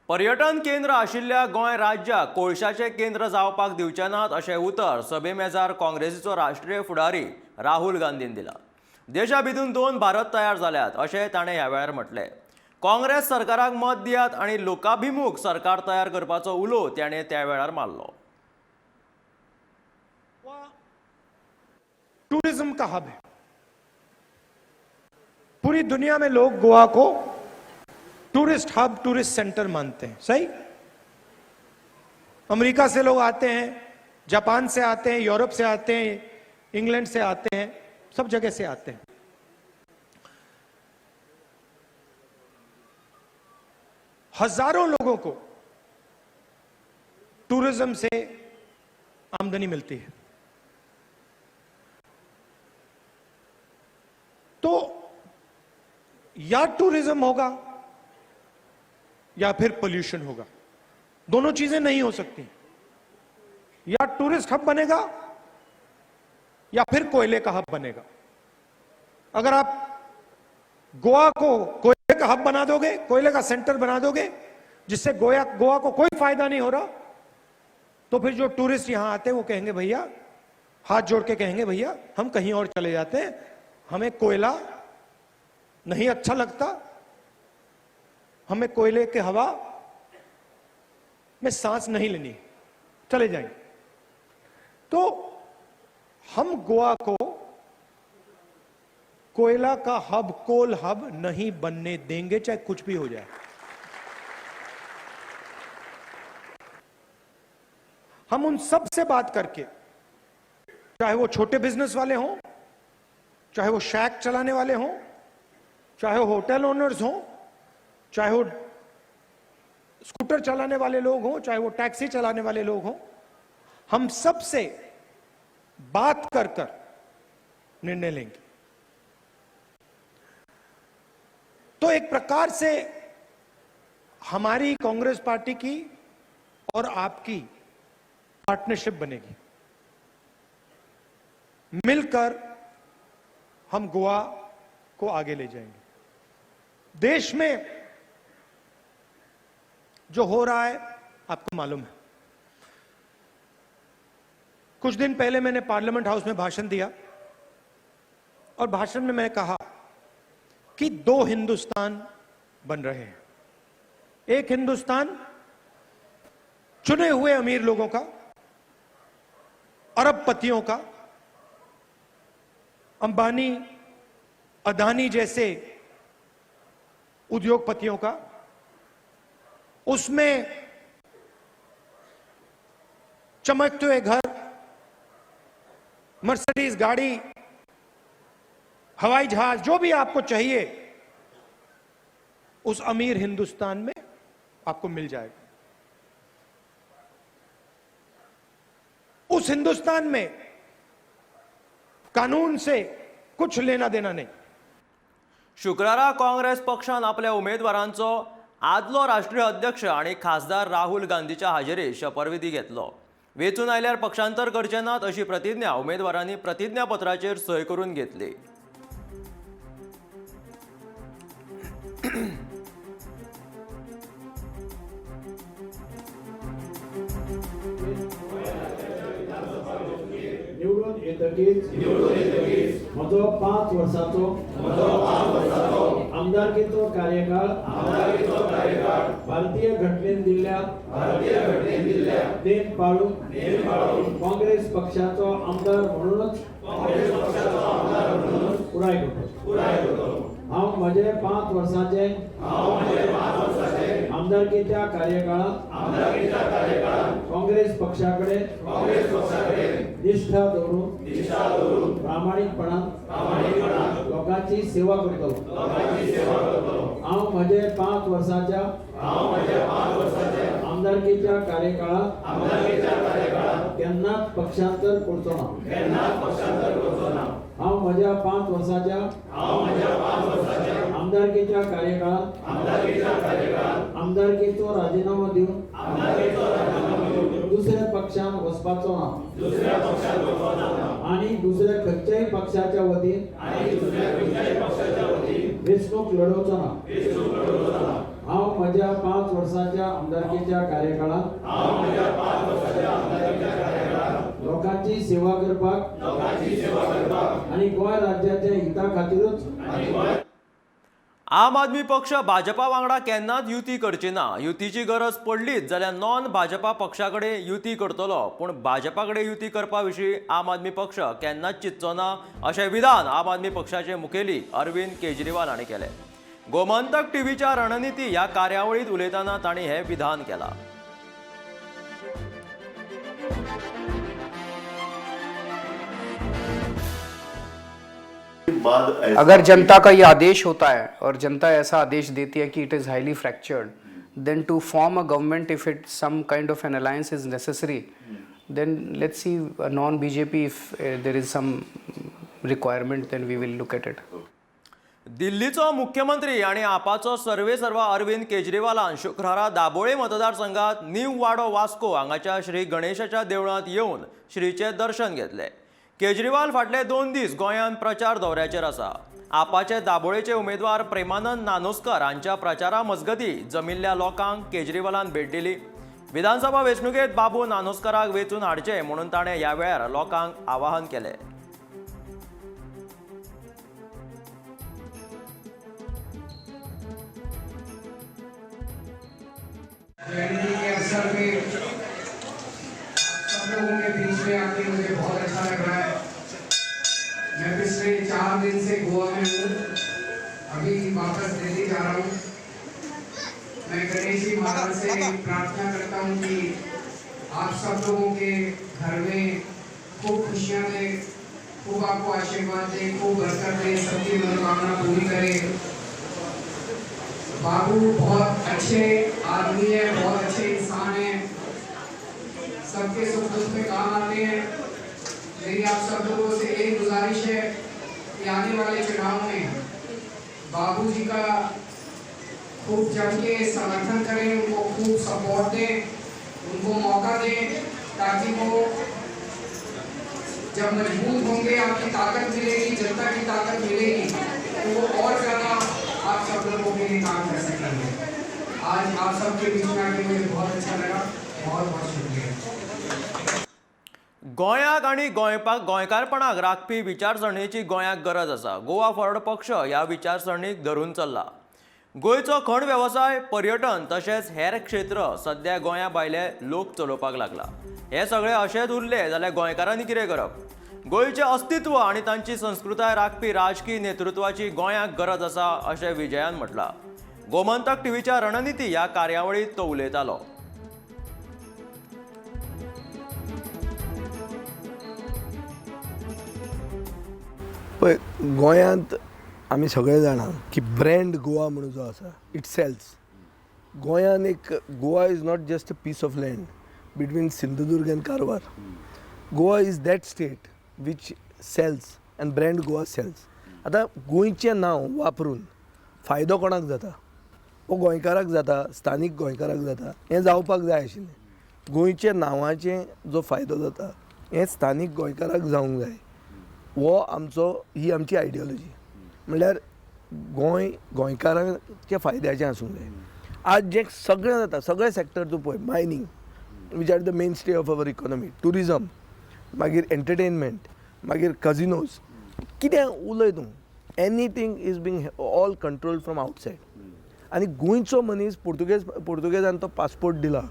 पर्यटन केंद्र आशिल्ल्या गोंय राज्याक कोळशाचे केंद्र जावपाक दिवचे नात अशें उतर सभे मेजार काँग्रेसीचो राष्ट्रीय फुडारी राहुल गांधीन दिला। देशा भितून 2 भारत तयार जाल्यात अशें ताणें ह्या वेळार म्हटलें। काँग्रेस सरकाराक मत दियात आनी लोकाभिमुख सरकार तयार करपाचो उलो ताणें त्या वेळार मारलो। टूरिज्म का हब है। पूरी दुनिया में लोग गोवा को टूरिस्ट हब, टूरिस्ट सेंटर मानते हैं। सही? अमेरिका से लोग आते हैं, जापान से आते हैं, यूरोप से आते हैं, इंग्लैंड से आते हैं, सब जगह से आते हैं। हजारों लोगों को टूरिज्म से आमदनी मिलती है। तो या टूरिज्म होगा या फिर पोल्यूशन होगा, दोनों चीजें नहीं हो सकती। या टूरिस्ट हब बनेगा या फिर कोयले का हब बनेगा। अगर आप गोवा को कोयले का हब बना दोगे, कोयले का सेंटर बना दोगे, जिससे गोवा को कोई फायदा नहीं हो रहा, तो फिर जो टूरिस्ट यहां आते हैं वो कहेंगे भैया, हाथ जोड़ के कहेंगे भैया हम कहीं और चले जाते हैं, हमें कोयला नहीं अच्छा लगता, हमें कोयले के हवा में सांस नहीं लेनी, चले जाएंगे। तो हम गोवा को कोयला का हब, कोल हब नहीं बनने देंगे, चाहे कुछ भी हो जाए। हम उन सब से बात करके, चाहे वो छोटे बिजनेस वाले हों, चाहे वो शैक चलाने वाले हों, चाहे वो होटल ओनर्स हों, चाहे वो स्कूटर चलाने वाले लोग हों, चाहे वो टैक्सी चलाने वाले लोग हों, हम सब से बात कर कर निर्णय लेंगे। तो एक प्रकार से हमारी कांग्रेस पार्टी की और आपकी पार्टनरशिप बनेगी। मिलकर हम गोवा को आगे ले जाएंगे। देश में जो हो रहा है आपको मालूम है। कुछ दिन पहले मैंने पार्लियामेंट हाउस में भाषण दिया और भाषण में मैंने कहा कि 2 हिंदुस्तान बन रहे हैं। एक हिंदुस्तान चुने हुए अमीर लोगों का, अरबपतियों का, अंबानी, अदानी जैसे उद्योगपतियों का, उसमें चमकते हुए घर, मर्सिडीज गाड़ी, हवाई जहाज, जो भी आपको चाहिए उस अमीर हिंदुस्तान में आपको मिल जाएगा। उस हिंदुस्तान में कानून से कुछ लेना देना नहीं। शुक्रारा काँग्रेस पक्षान आपल्या उमेदवारांचो आदलो राष्ट्रीय अध्यक्ष आणि खासदार राहुल गांधीच्या हाजेरीत शपथविधी घेतलो। वेचून आयल्यार पक्षांतर करचे नात अशी प्रतिज्ञा उमेदवारांनी प्रतिज्ञापत्राचेर सय करून घेतली। निवडून येतकीच म्हजो 5 वर्सांचो आमदारकीचो कार्यकाळ भारतीय घटनेन दिल्ल्या नेम पाळून काँग्रेस पक्षाचो आमदार म्हणूनच पुराय करतो। हांव म्हजे 5 वर्सांचे आमदारकीच्या कार्यकाळात काँग्रेस पक्षाकडे निष्ठा दवरून प्रामाणिकपणान लोकांची सेवा करतलो। हांव म्हजे 5 वर्सांच्या आमदारकीच्या कार्यकाळात केन्नाच पक्षांतर करचो ना। हांव म्हज्या 5 वर्सांच्या आमदारकीच्या कार्यकाळात आमदारकीचो राजीनामो दिवन दुसऱ्या पक्षान वचपाचो ना आणि दुसऱ्या खंयच्याय पक्षाच्या वतीन वेंचणूक लढोवचो ना। हांव म्हज्या 5 वर्सांच्या आमदारकीच्या कार्यकाळांत लोकांची सेवा करपाक आनी गोंय राज्याच्या हिता खातीरूच आम आदमी पक्ष भाजपा वांगडा केन्नाच युती करची ना. युतीची गरज पडलीच जाल्यार नॉन भाजपा पक्षा कडेन युती करतलो, पूण भाजपा कडेन युती करपा विशीं आम आदमी पक्ष केन्नाच चिंतचो ना अशें विधान आम आदमी पक्षाचे मुखेली अरविंद केजरीवाल हांणी केलें. गोमंतक टीव्हीच्या रणनीती ह्या कार्यावळीत उलयतना तांणी हें विधान केलां. अगर जनता का ये आदेश होता है और जनता ऐसा आदेश देती है कि it is highly fractured, then to form a government, if it some kind of an alliance is necessary, then let's see a non-BJP, if there is some requirement, then we will look at it. दिल्लीचो मुख्यमंत्री आणि आपाचो सर्वेसर्वा अरविंद केजरीवालान शुक्रारा दाबोळे मतदारसंघात नीव वाडो वास्को हांगाच्या श्री गणेशाच्या देवळांत येवन श्रीचे दर्शन घेतले. केजरीवाल फाटले 2 दीस गोंयांत प्रचार दौऱ्याचेर आसा. आपाचे दाबोळेचे उमेदवार प्रेमानंद नानोस्कर हांच्या प्रचारा मजगती जमिल्ल्या लोकांक केजरीवालान भेट दिली. विधानसभा वेंचणुकेत बाबू नानोस्कराक वेंचून हाडचे म्हणून ताणें ह्या वेळार लोकांक आवाहन केलें. एनडी के अवसर पे सब लोगों के बीच में आके मुझे बहुत अच्छा लग रहा है. मैं पिछले 4 दिन से गोवा में हूँ, अभी वापस दिल्ली जा रहा हूँ. मैं गणेश जी महाराज से प्रार्थना करता हूँ कि आप सब लोगों के घर में खूब खुशियाँ दे, खूब आपको आशीर्वाद दे, खूब बरकत दे, सबकी मनोकामना पूरी करे. बाबू बहुत अच्छे आदमी है, बहुत अच्छे इंसान है, सबके सुख दुख में काम आते हैं. मेरी आप सब लोगों से एक गुजारिश है कि आने वाले चुनाव में बाबू जी का खूब जम के समर्थन करें, उनको खूब सपोर्ट दें, उनको मौका दें, ताकि वो जब मजबूत होंगे, आपकी ताकत मिलेगी, जनता की ताकत मिलेगी, तो वो और ज़्यादा आप सब लोगों के लिए काम कर सकेंगे. आज आप सबके बीच में आके मुझे बहुत अच्छा लगा. बहुत बहुत शुक्रिया. गोंयाक आनी गोंयकारपणाक राखपी विचारसरणीची गोंयाक गरज आसा. गोवा फॉरवर्ड पक्ष ह्या विचारसरणीक धरून चल्ला. गोंयचो खण वेवसाय, पर्यटन तशेंच हेर क्षेत्र सध्या गोंया भायले लोक चलोवपाक लागला. हे सगळे अशेंच उरले जाल्यार गोंयकारांनी कितें करप? गोंयचें अस्तित्व आनी तांची संस्कृताय राखपी राजकीय नेतृत्वाची गोंयाक गरज आसा अशें विजयान म्हटलां. गोमंतक टीव्हीच्या रणनीती ह्या कार्यावळीत तो उलयतालो. पळय, गोंयांत आमी सगळे जाणा की ब्रँड गोवा म्हणून जो आसा इट सेल्स. गोंयान एक Goa is not just a piece of land between Sindhudurg and Karwar. Goa is that state which sells and brand Goa sells. आतां गोंयचें नांव वापरून फायदो कोणाक जाता? हो गोंयकाराक जाता, स्थानीक गोंयकाराक जाता. हें जावपाक जाय आशिल्लें. गोंयच्या नांवाचें जो फायदो जाता हें स्थानीक गोंयकाराक जावंक जाय. ही आमची आयडियोलॉजी. म्हणल्यार गोंय गोंयकारांच्या फायद्याचें आसूंक जाय. आज जें सगळें जाता, सगळे सॅक्टर तूं पळय, mining which are the main stay of our economy, tourism, मागीर एंटरटेनमेंट, मागीर कजिनोज, कितें उलय तूं, anything is being all control from outside. आनी गोंयचो मनीस पुर्तुगेजान तो पासपोर्ट दिला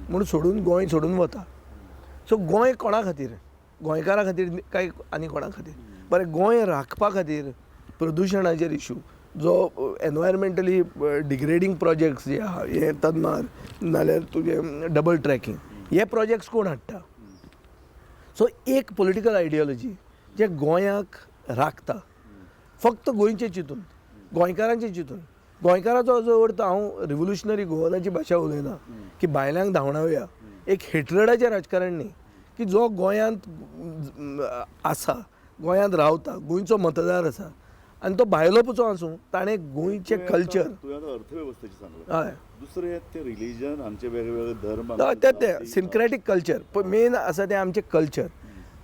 म्हणून सोडून गोंय सोडून वता. सो गोंय कोणा खातीर? गोंयकारा खातीर काय आनी कोणा खातीर? बरें, गोंय राखपा खातीर प्रदुशणाचेर इशू, जो एनवायरमेंटली डिग्रेडींग प्रोजेक्ट्स जे आहा, हे तन्मार नाल्यार तुजें डबल ट्रॅकिंग, हे प्रोजेक्ट्स कोण हाडटा? सो एक पॉलिटिकल आयडियोलॉजी जे गोंयाक राखता, फक्त गोंयचे चिंतून, गोंयकारांचे चिंतून. गोंयकाराचो जो अर्थ, हांव रिव्होल्युशनरी गोवनाची भाशा उलयना की भायल्यांक धांवडावया. एक हेट्रेडाचें राजकारण न्ही, की जो गोंयांत आसा, गोंयांत रावता, गोंयचो मतदार आसा आनी तो भायलो पुचो आसूं, ताणें गोंयचें कल्चर, अर्थवेवस्थेची सांगला, हय, दुसरे ते रिलीजन, आमचे वेगवेगळे धर्म, ते सिन्क्रॅटीक कल्चर. पण मेन आसा तें आमचें कल्चर.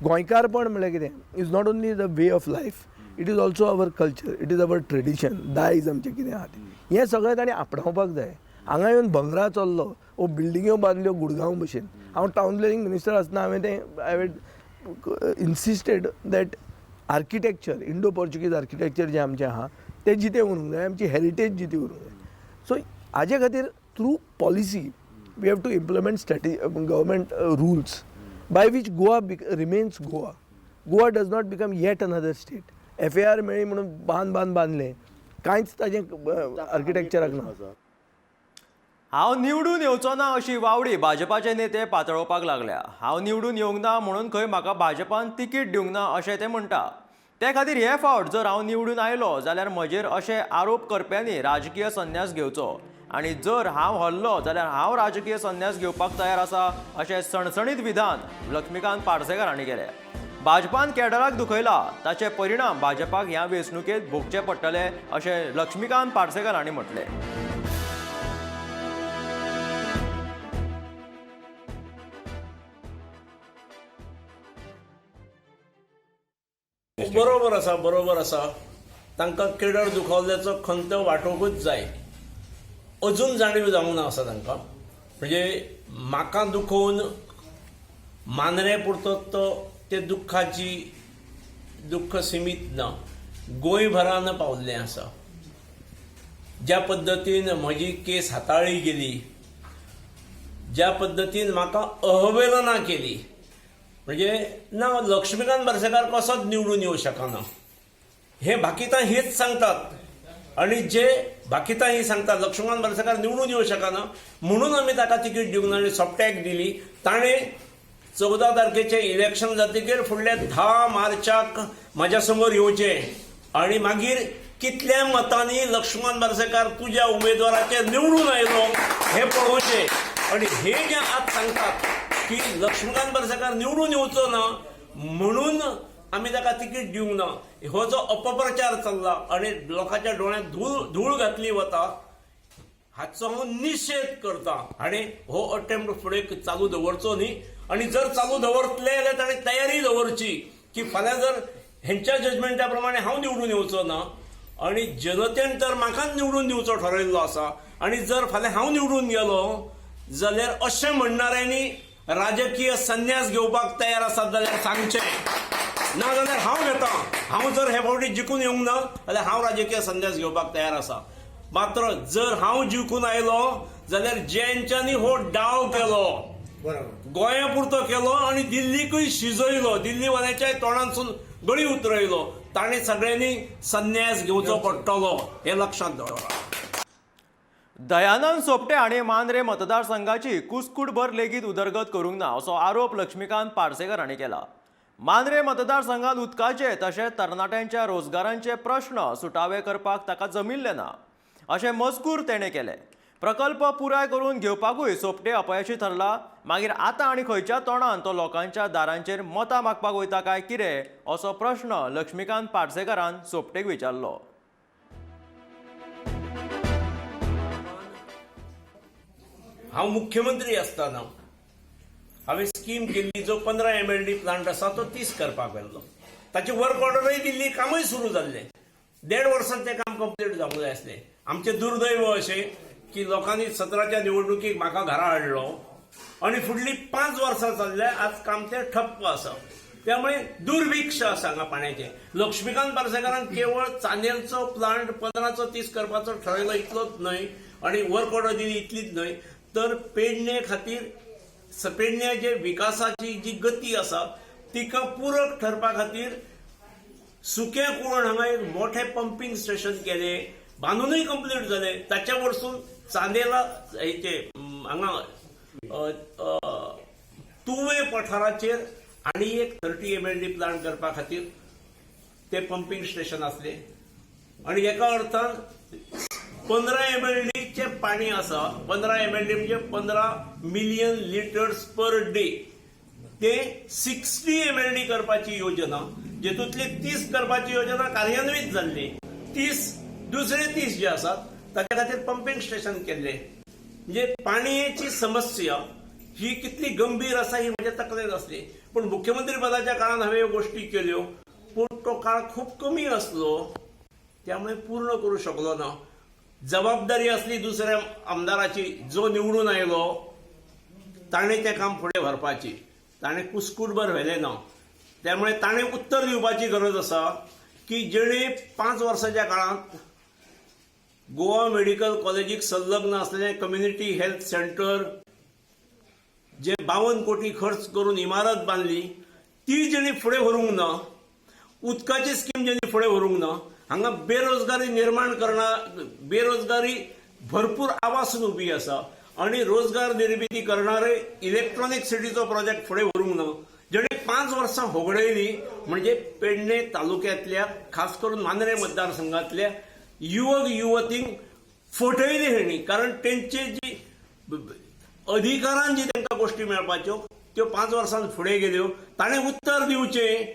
गोंयकारपण म्हळ्यार कितें? Is not only the way of life, it is also our culture, it is our tradition, दायज आमचें कितें आहा तें. हें सगळें ताणें आपणावपाक जाय. हांगा येवन भंगरा चल्लो वो बिल्डिंग्यो बांदल्यो गुडगांव भशेन. हांव टावन प्लॅनिंग मिनिस्टर आसतना हांवें तें I had इन्सिस्टेड that architecture Indo Portuguese architecture जें आमचें आहा तें जितें उरूंक जाय, आमची हेरिटेज जितें उरूंक जाय. सो हाजे खातीर through policy we have to implement government rules by which Goa remains Goa. Goa does not become yet another state. FAR मेळ्ळी म्हणून बांदलें कांयच ताजें आर्किटेक्चराक ना. हांव निवडून येवचो ना अशी वावडी भाजपाचे नेते पातळोवपाक लागल्या. हांव निवडून येवंक ना म्हणून खंय म्हाका भाजपान तिकीट दिवंक ना अशें ते म्हणटा. ते खातीर हे फावट जर हांव निवडून आयलो जाल्यार म्हजेर अशे आरोप करप्यांनी राजकीय संन्यास घेवचो आनी जर हांव हरलो जाल्यार हांव राजकीय संन्यास घेवपाक तयार आसा अशें सणसणीत विधान लक्ष्मीकांत पार्सेकर हांणी केलें. भाजपान कॅडराक दुखयला ताचे परिणाम भाजपाक ह्या वेंचणुकेंत भोगचे पडटले अशें लक्ष्मीकांत पार्सेकर हांणी म्हटलें. बरोबर आसा तांकां केडर दुखवल्याचो खंत वांटोवंकूच जाय. अजून जाणीव जावंक ना आसा तांकां. म्हणजे म्हाका दुखोवन मानरे पुरतो तो ते दुख्खाची दुख्ख सीमीत ना, गोंयभरान पावल्लें आसा. ज्या पद्दतीन म्हजी केस हाताळली गेली, ज्या पद्दतीन म्हाका अवहेलना केली, म्हणजे ना लक्ष्मीकांत पार्सेकर कसोच निवडून येवं शकना हे बाकीतां हेच सांगतात आनी जे बाकीतां ही सांगतात लक्ष्मीकांत पार्सेकर निवडून येवं शकना म्हणून आमी ताका तिकीट दिवंक ना आनी सोपट्याक दिली. ताणें 14 तारखेचें इलेक्शन जातकीर फुडल्या 10 मार्चाक म्हाज्या समोर येवचें आनी मागीर कितल्या मतांनी लक्ष्मीकांत पार्सेकर तुज्या उमेदवाराचेर निवडून आयलो हें पळोवचें. आनी हे जे आज सांगतात की लक्ष्मीकांत पार्सेकर निवडून येवचो ना म्हणून आमी ताका तिकीट दिवंक ना, हो जो अपप्रचार चल्ला आनी लोकांच्या दोळ्यांत धूळ घातली वता हाचो हांव निशेध करता. आनी हो अटेम्प्ट फुडें चालू दवरचो न्ही. आनी जर चालू दवरतले जाल्यार ताणें तयारी दवरची की फाल्यां जर हेंच्या जजमेंटा प्रमाणे हांव निवडून येवचो ना आनी जनतेन तर म्हाकाच निवडून दिवचो ठरयल्लो आसा आनी जर फाल्यां हांव निवडून गेलो जाल्यार अशें म्हणणाऱ्यांनी राजकीय संन्यास घेवपाक तयार आसात जाल्यार सांगचें, ना जाल्यार हांव घेता. हांव जर हे फावटी जिखून येवंक ना जाल्यार हांव राजकीय संन्यास घेवपाक तयार आसा. मात्र जर हांव जिखून आयलो जाल्यार जेंच्यांनी हो डाव केलो, गोंया पुरतो केलो आनी दिल्लीकूय शिजयलो, दिल्लीवाल्याच्याय तोंडांतसून गळी उतरयलो, ताणें सगळ्यांनी संन्यास घेवचो पडटलो हें लक्षांत दवरा. दयानंद सोपटे हांणी मांद्रे मतदारसंघाची कुसकूटभर लेगीत उदरगत करूंक ना असो आरोप लक्ष्मीकांत पार्सेकर हांणी केला. मांद्रे मतदारसंघात उदकाचे तशेंच तरणाट्यांच्या रोजगारांचे प्रश्न सुटावे करपाक ताका जमिल्ले ना अशें मजकूर तेणें केलें. प्रकल्प पुराय करून घेवपाकूय सोपटे अपयशी ठरला. मागीर आतां आनी खंयच्या तोंडान तो लोकांच्या दारांचेर मतां मागपाक वयता काय कितें असो प्रश्न लक्ष्मीकांत पार्सेकरान सोपटेक विचारलो. हांव मुख्यमंत्री आसतना हांवें स्कीम केल्ली जो 15 MLD प्लांट आसा तो 30 करपाक व्हेल्लो. ताची वर्क ऑर्डरय दिल्ली, कामय सुरू जाल्लें. 1.5 वर्सांत तें काम कंप्लीट जावंक जाय आसलें. आमचें दुर्दैव अशें की लोकांनी 17च्या निवडणुकीक म्हाका घरा हाडलो आनी फुडलीं 5 वर्सां जाल्ल्या आज काम तें ठप्प आसा. त्यामुळे दुर्भिक्ष आसा हांगा पाण्याचें. लक्ष्मीकांत पार्सेकरान केवळ चांदेलचो प्लांट 15चो 30 करपाचो ठरयलो इतलोच न्हय आनी वर्क ऑर्डर दिली इतलीच न्हय तर पेडणे खातीर पेडणे जे विकासाची जी गती आसा तिका पूरक ठरपा खातीर सुके कुळण हांगा एक मोठें पंपिंग स्टेशन केलें, बांदूनय कंप्लीट जालें. ताच्या वरसून चांदेला हेचे हांगा तुवे पठाराचेर आनी एक 30 MLD प्लांट करपा खातीर तें पंपिंग स्टेशन आसलें आनी एका अर्थान 15 MLDचे पाणी आसा. 15 MLD म्हणजे 15 मिलियन लिटर्स पर डे. ते 60 MLD करपाची योजना, जेतूंतली 30 करपाची योजना कार्यान्वीत जाल्ली. 30 दुसरे 30 जे आसात ताच्या खातीर पंपिंग स्टेशन केल्लें. म्हणजे पाणयेची समस्या ही कितली गंभीर आसा ही म्हज्या तकलेंत आसली. पूण मुख्यमंत्री पदाच्या काळान हांवें ह्यो गोश्टी केल्यो पूण तो काळ खूब कमी आसलो त्यामुळे पूर्ण करूं शकलो ना. जबाबदारी असली दुसऱ्या आमदाराची, जो निवडून आयलो ताणें तें काम फुडें व्हरपाची, ताणें कुस्कूटभर व्हेलें ना. त्यामुळे ताणें उत्तर दिवपाची गरज आसा की जेणे 5 वर्साच्या काळांत गोवा मेडिकल कॉलेजीक संलग्न असलेलें कम्युनिटी हेल्थ सेंटर जे 52 कोटी खर्च करून इमारत बांदली, ती जेणी फुडें व्हरूंक ना, उदकाची स्कीम जेणी फुडें व्हरूंक ना, हांगा बेरोजगारी निर्माण बेरोजगारी भरपूर आवासून उबी आसा आणि रोजगार निर्मिती करणारे इलेक्ट्रॉनिक सिटीचो प्रोजेक्ट फुडें व्हरूंक ना, जेणे 5 वर्सां होगडयली. म्हणजे पेडणे तालुक्यांतल्या, खास करून मांद्रे मतदारसंघातल्या युवक युवतींक फटयली हेणी. कारण तेंचे जी अधिकारान जी तांकां गोश्टी मेळपाच्यो त्यो 5 वर्सां फुडें गेल्यो. ताणें उत्तर दिवचें,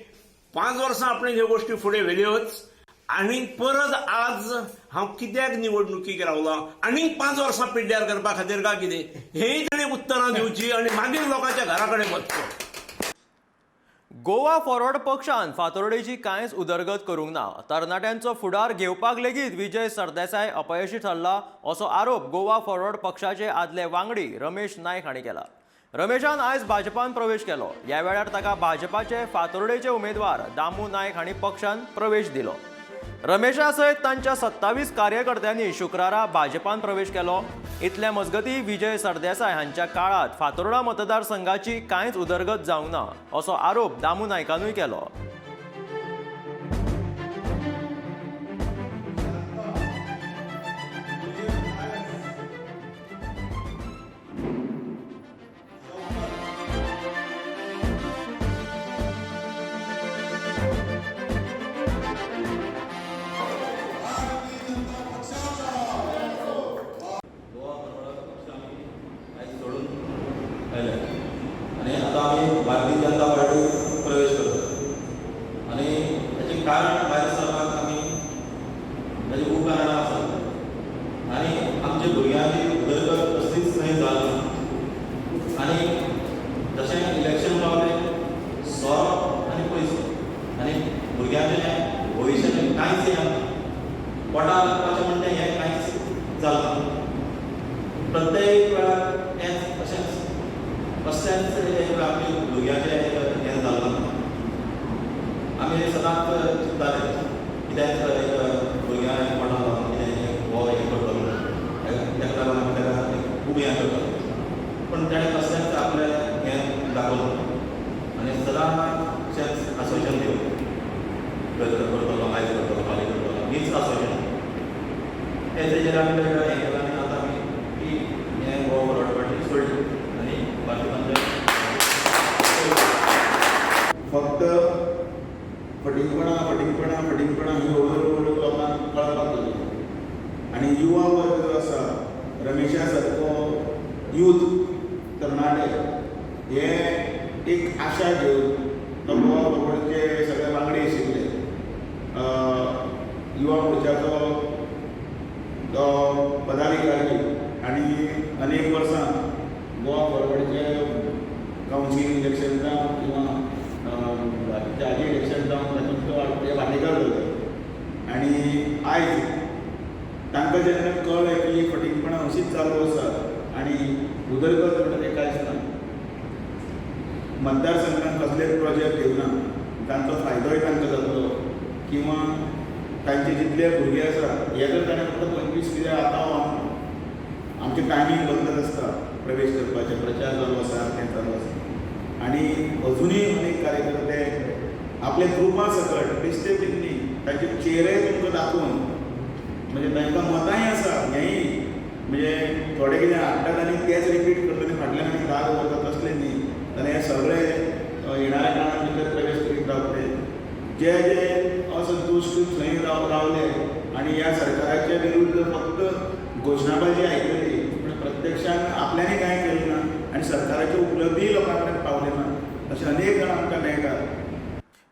5 वर्सां आपणे ह्यो गोश्टी फुडें व्हेल्योच आनी परत आज हांव कित्याक निवडणुकीक रावलां आनी 5 वर्सां पिड्ड्यार करपा खातीर काय कितें, हेंय ताणें उतरां दिवची आनी मागीर लोकांच्या घरा कडेन वचचो. गोवा फॉरवर्ड पक्षान फातोर्डेची कांयच उदरगत करूंक ना. तरणाट्यांचो फुडार घेवपाक लेगीत विजय सरदेसाय अपयशी ठरला असो आरोप गोवा फॉरवर्ड पक्षाचे आदले वांगडी रमेश नायक हांणी केला. रमेशान आयज भाजपान प्रवेश केलो. ह्या वेळार ताका भाजपाचे फातोर्डेचे उमेदवार दामू नायक हांणी पक्षान प्रवेश दिलो. रमेशा सयत तांच्या 27 कार्यकर्त्यांनी शुक्रारा भाजपान प्रवेश केलो. इतले मजगती विजय सरदेसाय हांच्या काळात फातोर्डा मतदारसंघाची कांयच उदरगत जावंक ना असो आरोप दामू नायकानूय केलो. आणि आता आम्ही भारतीय जनता पार्टीत प्रवेश करतो आणि त्याचे कारण भायर सरपाक आमी ताची खूब कारणां आसात आनी आमच्या भुरग्यांची उदरगत कसलीच थंय जाली ना. आनी जशें इलेक्शन पावलें सोरो आनी पयसो आनी भुरग्यांचें भविश्य कांयच येना. पोटार लागपाचें म्हणटा हें कांयच जालें ना. प्रत्येक वेळार हेंच अशेंच कसल्याच आपल्या भुरग्याचें हें जालें ना. आमी सदांच चिंत्ताले कित्याक भुरग्यांक पोटार लागून कितें हो हें करतलो, ताका लागून आमी ताका खूब हें करताले. पूण ताणें कसलेंच आपलें हें दाखोवलें ना आनी सदांच अशेंच आश्वासन दिवप करतलो, आयज करतलो, फाल्यां करतलो, हीच आश्वासन. तेजेर आमी हें केलां आनी आतां आमी हें गोवा फॉरवर्ड पार्टी सोडली आनी फक्त फटिंगपणा ही हळूहळू लोकांक कळपाक लागली. आनी युवा वर्ग जो आसा, रमेशा सारको यूथ तरणाटे, हे एक आशा घेवन तो गोवा फॉरवर्डचे सगळे वांगडी आशिल्ले. युवा मोर्चाचो तो पदाधिकारी आनी अनेक वर्सां गोवा फॉरवर्डचे कावन्सील इलेक्शन जावं किंवा हाजी इलेक्शन जावं तातूंत तो वांटेकार जालो. आनी आयज तांकां जेन्ना कळ्ळें की फटिंगपणां अशीच चालू आसा आनी उदरगत म्हणटा तें कांयच ना, मतदारसंघान कसलेच प्रोजेक्ट येवना, तांचो फायदोय तांकां जातलो किंवा तांचे जितले भुरगे आसा हे जर ताणें फक्त 25 कितें आतां आमचें टायमींग बदलत आसता प्रवेश करपाचें, प्रचार चालू आसा, तें चालू आसा. आनी अजुनूय अनेक कार्यकर्ते आपल्या ग्रुपा सकट बेश्टे बिन्नी तांचे चेहरे तुमकां दाखोवन, म्हणजे तांकां मतांय आसा, हेंय म्हणजे थोडे कितें हाडटात आनी तेच रिपीट करता आनी फाटल्यान आनी राग करता, तसलें न्ही. जाल्यार हे सगळे येणाऱ्या काळान भितर प्रवेश करीत रावतले. जे असंतुश्ट थंय रावले आनी ह्या सरकाराच्या विरुद्ध फक्त घोशणाबाजी आयकली, पूण प्रत्यक्षान आपल्यानी कांय केलें ना आनी सरकाराच्यो उपलब्धी लोकां कडेन पावले ना, अशें अनेक जाण आमकां मेळटात.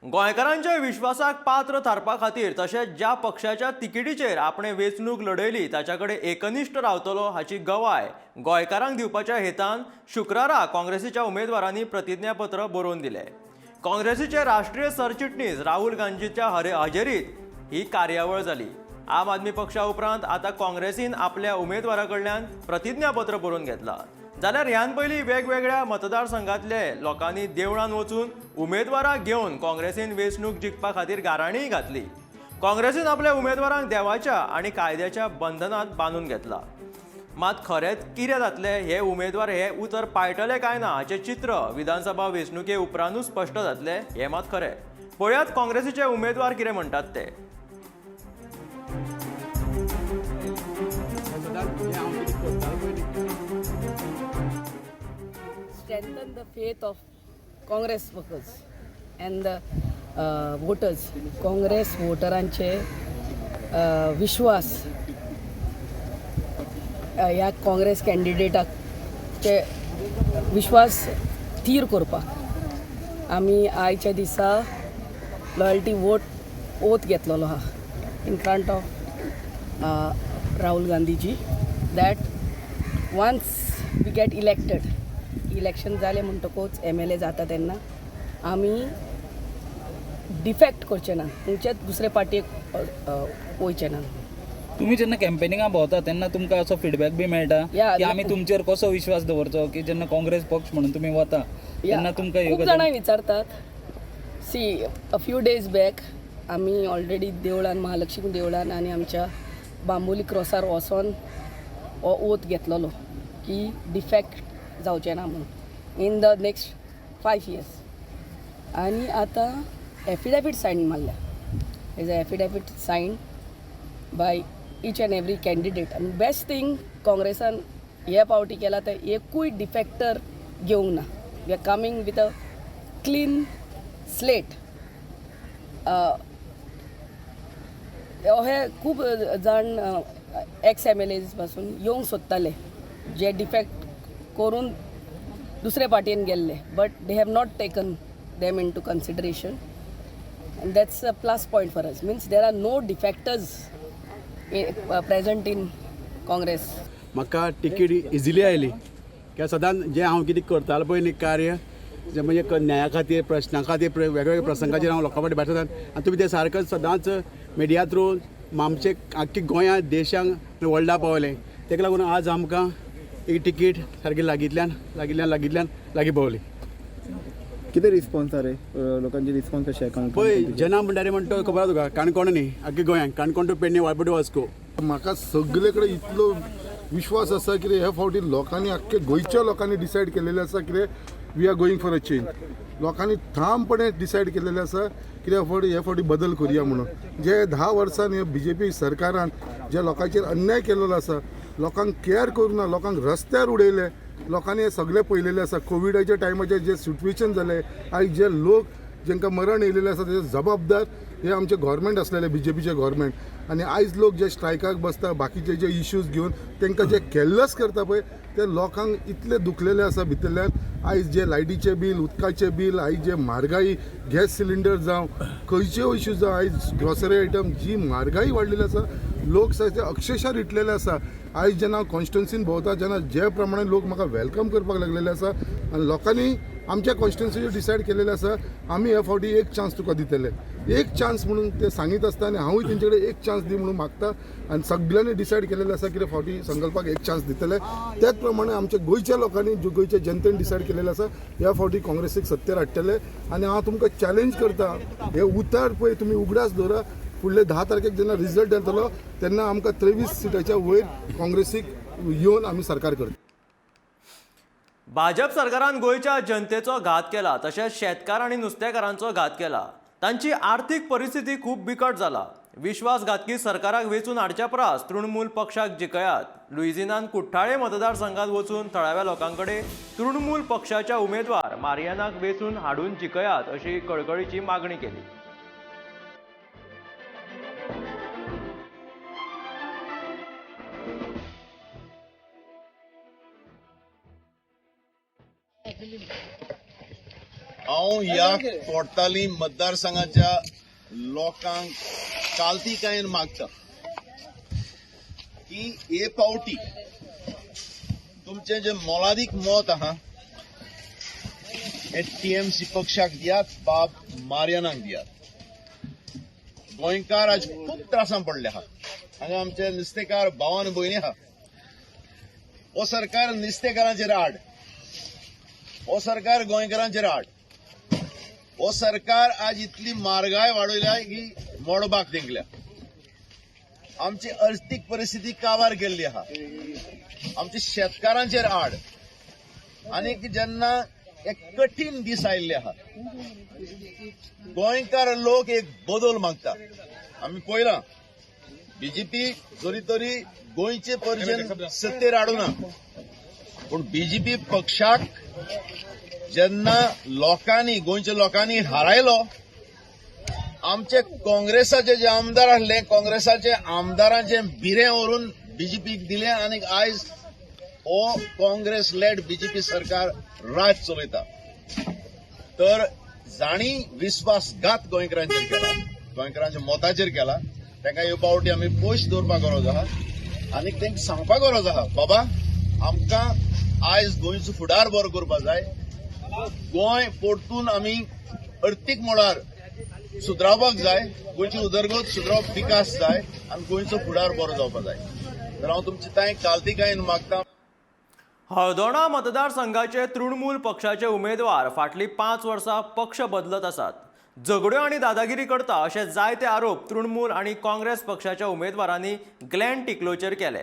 गोंयकारांच्या विश्वासाक पात्र थारपा खातीर तशेंच ज्या पक्षाच्या तिकेटीचेर आपणे वेंचणूक लढयली ताच्या कडेन एकनिश्ठ रावतलो हाची गवाय गोंयकारांक दिवपाच्या हेतान शुक्रारा काँग्रेसीच्या उमेदवारांनी प्रतिज्ञापत्र बरोवन दिलें. काँग्रेसीचे राष्ट्रीय सरचिटणीस राहुल गांधीच्या हजेरीत ही कार्यावळ जाली. आम आदमी पक्षा उपरांत आतां काँग्रेसीन आपल्या उमेदवारा कडल्यान प्रतिज्ञापत्र बरोवन घेतलां. जाल्यार ह्यान पयलीं वेगवेगळ्या मतदारसंघातले लोकांनी देवळांत वचून उमेदवाराक घेवन काँग्रेसीन वेंचणूक जिखपा खातीर गाराणीय घातली. काँग्रेसीन आपल्या उमेदवारांक देवाच्या आनी कायद्याच्या बंधनांत बांदून घेतला. मात खरेंच कितें जातलें हे उमेदवार हे उतर पाळटले काय ना हाचें चित्र विधानसभा वेंचणुके उपरांतूच स्पश्ट जातलें हें मात खरें. पळयात काँग्रेसीचे उमेदवार कितें म्हणटात ते. Strengthen the faith of Congress workers and the voters. Congress voteranचे विश्वास ह्या काँग्रेस कॅन्डिडेटाचे विश्वास थीर करपाक आमी आयच्या दिसा लॉयल्टी ओथ घेतलेलो आहा in front of Rahul Gandhiji that once we get election जालें म्हणटकूच MLA जाता तेन्ना आमी डिफेक्ट करचे ना, खंयचेच दुसरे पार्टयेक वयचे ना. तुम्ही जेन्ना कॅम्पेनिंगा भोंवता तेन्ना तुमकां असो फीडबॅक बी मेळटा की आमी तुमचेर कसो विश्वास दवरचो की जेन्ना काँग्रेस पक्ष म्हणून तुमी वता तेन्ना तुमकां खूब जाणां विचारतात. See a few days back आमी ऑलरेडी देवळान महालक्ष्मी देवळान आनी आमच्या बांबोली क्रॉसार वचोन हो ओथ घेतलेलो की डिफेक्ट जावचें ना म्हणून इन द नेक्स्ट 5 years. आनी आतां एफिडेविट सायन मारल्या. Is a affidavit sign by each and every candidate. आनी बेस्ट थिंग काँग्रेसान हे पावटी केला तर एकूय डिफेक्टर घेवंक ना. We are coming with a clean slate. हे खूब जाण एक्स MLAs पासून येवंक सोदताले जे डिफेक्ट करून दुसरे पार्टयेन गेल्ले but they have not taken them into consideration and that's a plus point for us. Means there are no defectors present in Congress. म्हाका टिकेट इजिली आयली कित्याक सदांच जें हांव कितें करतालो पळय न्ही कार्य जें म्हणजे न्याया खातीर प्रश्ना खातीर वेगवेगळ्या प्रसंगाचेर हांव लोकां फाटीं भाशण आनी तुमी तें सारकें सदांच मिडिया थ्रू आमचे आख्ख्या गोंयांत देशांक वर्ल्डा पावलें. ताका लागून आज आमकां एक टिकेट सारकी लागींतल्यान लागीं पावली. कितें रिस्पॉन्स रे लोकांचे रिस्पॉन्स कशें पळय जना म्हणटा रे म्हणटा खबर आसा तुका काणकोण न्ही आख्ख्या गोंयांत काणकोण टू पेडणे वाळपटी वास्को. म्हाका सगळे कडेन इतलो विश्वास आसा कितें ह्या फावटी लोकांनी आख्ख्या गोंयच्या लोकांनी डिसायड केलेलें आसा कितें we are going for a change. लोकांनी ठामपणे डिसायड केलेलें आसा कित्याक ह्या फावटी बदल करुया म्हणून. जे 10 वर्सांनी BJP सरकारान ज्या लोकांचेर अन्याय केलेलो आसा लोकांक केअर करूं ना, लोकांक रस्त्यार उडयले, लोकांनी हे सगळें पळयलेलें आसा. कोविडाच्या टायमाचेर जे सिच्युएशन जालें आयज जे लोक जांकां मरण येयलेलें आसा तेजे जबाबदार हे आमचे गोवोरमेंट आसलेले BJPचे गोवोरमेंट. आनी आयज लोक जे स्ट्रायकाक बसता बाकीचे जे इश्यूज घेवन तांकां जे केर्लेस करता पळय ते लोकांक इतले दुखलेले आसा भितरल्यान. आयज जे लायटीचे बील उदकाचें बील आयज जे म्हारगाई गॅस सिलिंडर जावं खंयच्यो इश्यूज जावं आयज ग्रॉसरी आयटम जी म्हारगाई वाडलेली आसा लोक सारके अक्षरशः रिटलेले आसा. आयज जेन्ना हांव कॉन्स्टिट्युन्सीन भोंवता जेन्ना जे प्रमाणे लोक म्हाका वेलकम करपाक लागलेले आसा आनी लोकांनी आमच्या कॉन्स्टिट्युन्सीचेर डिसायड केलेले आसा आमी ह्या फावटी एक चान्स तुका दितले. एक चान्स म्हणून ते सांगीत आसता आनी हांवूय तेंचे कडेन एक चान्स दी म्हणून मागता आनी सगळ्यांनी डिसायड केलेले आसा की फावटी संकल्पाक एक चान्स दितले. त्याच प्रमाणे आमच्या गोंयच्या लोकांनी गोंयच्या जनतेन डिसायड केलेले आसा ह्या फावटी काँग्रेसीक सत्तेर हाडटले. आनी हांव तुमकां चॅलेंज करता हे उतार पळय तुमी उगडास दवरा फुडले 10 तारखेक जेन्ना रिजल्ट येतलो तेन्ना आमकां 23 सिटाच्या वयर काँग्रेसीक येवन आमी सरकार करता. भाजप सरकारान गोंयच्या जनतेचो घात केला तशेंच शेतकार आनी नुस्तेकारांचो घात केला. तांची आर्थीक परिस्थिती खूब बिकट जाला. विश्वासघातकी सरकाराक वेचून हाडच्या परस तृणमूल पक्षाक जिखयात. लुइजिनान कुठ्ठाळे मतदारसंघात वचून थळाव्या लोकांकडे तृणमूल पक्षाच्या उमेदवार मारियानाक वेचून हाडून जिखयात अशी कळकळीची मागणी केली. हांव ह्या कोर्ताली मतदारसंघाच्या लोकांक काल्तिकायेन मागता की हे पावटी तुमचें जे मोलादीक मत आहा हे TMC पक्षाक दियात बाब मारियानाक दियात. गोंयकार आज खूब त्रासान पडले आहा. हांगा आमचे नुस्तेकार भाव आनी भयणी आहा. हो सरकार नुस्तेकारांचेर आड, हो सरकार गोंयकारांचेर आड, हो सरकार आज इतली म्हारगाय वाडयल्या की मोडबाक तेंकल्या. आमची अर्थीक परिस्थिती काबार केल्ली आहा. आमच्या शेतकारांचेर आड आनी जेन्ना एक कठीण दीस आयिल्ले आहा, गोंयकार लोक एक बदल मागता. आमी पळयलां बीजेपी जरी तरी गोंयचे पर्यंत सत्तेर हाडूना, पूण बीजेपी पक्षाक जेन्ना लोकांनी गोंयच्या लोकांनी हारायलो, आमचे काँग्रेसाचे जे आमदार आसले, काँग्रेसाचे आमदारांचे भिरें व्हरून बीजेपीक दिले आनी आयज हो काँग्रेस लेड बीजेपी सरकार राज चलयता. तर जाणी विस्वासघात गोंयकारांचेर केला, गोंयकारांच्या मताचेर केला. तांकां ह्यो पावटी आमी पयस दवरपाक गरज आहा आनी तांकां सांगपाक गरज आहा, बाबा आमकां आयज गोंयचो फुडार बरो करपाक जाय. गोंय परतून आमी अर्थीक मळार सुदरावपाक जाय, गोंयची उदरगत सुदरावप विकास जाय आनी गोंयचो फुडार बरो जावपाक जाय. तर हांव तुमचे तांय कालतीकायेन मागतां. हळदोणा मतदारसंघाचे तृणमूल पक्षाचे उमेदवार फाटलीं 5 वर्सां पक्ष बदलत आसात. झगड्यो आनी दादागिरी करता अशे जायते आरोप तृणमूल आनी काँग्रेस पक्षाच्या उमेदवारांनी ग्लेन टिकलोचेर केले.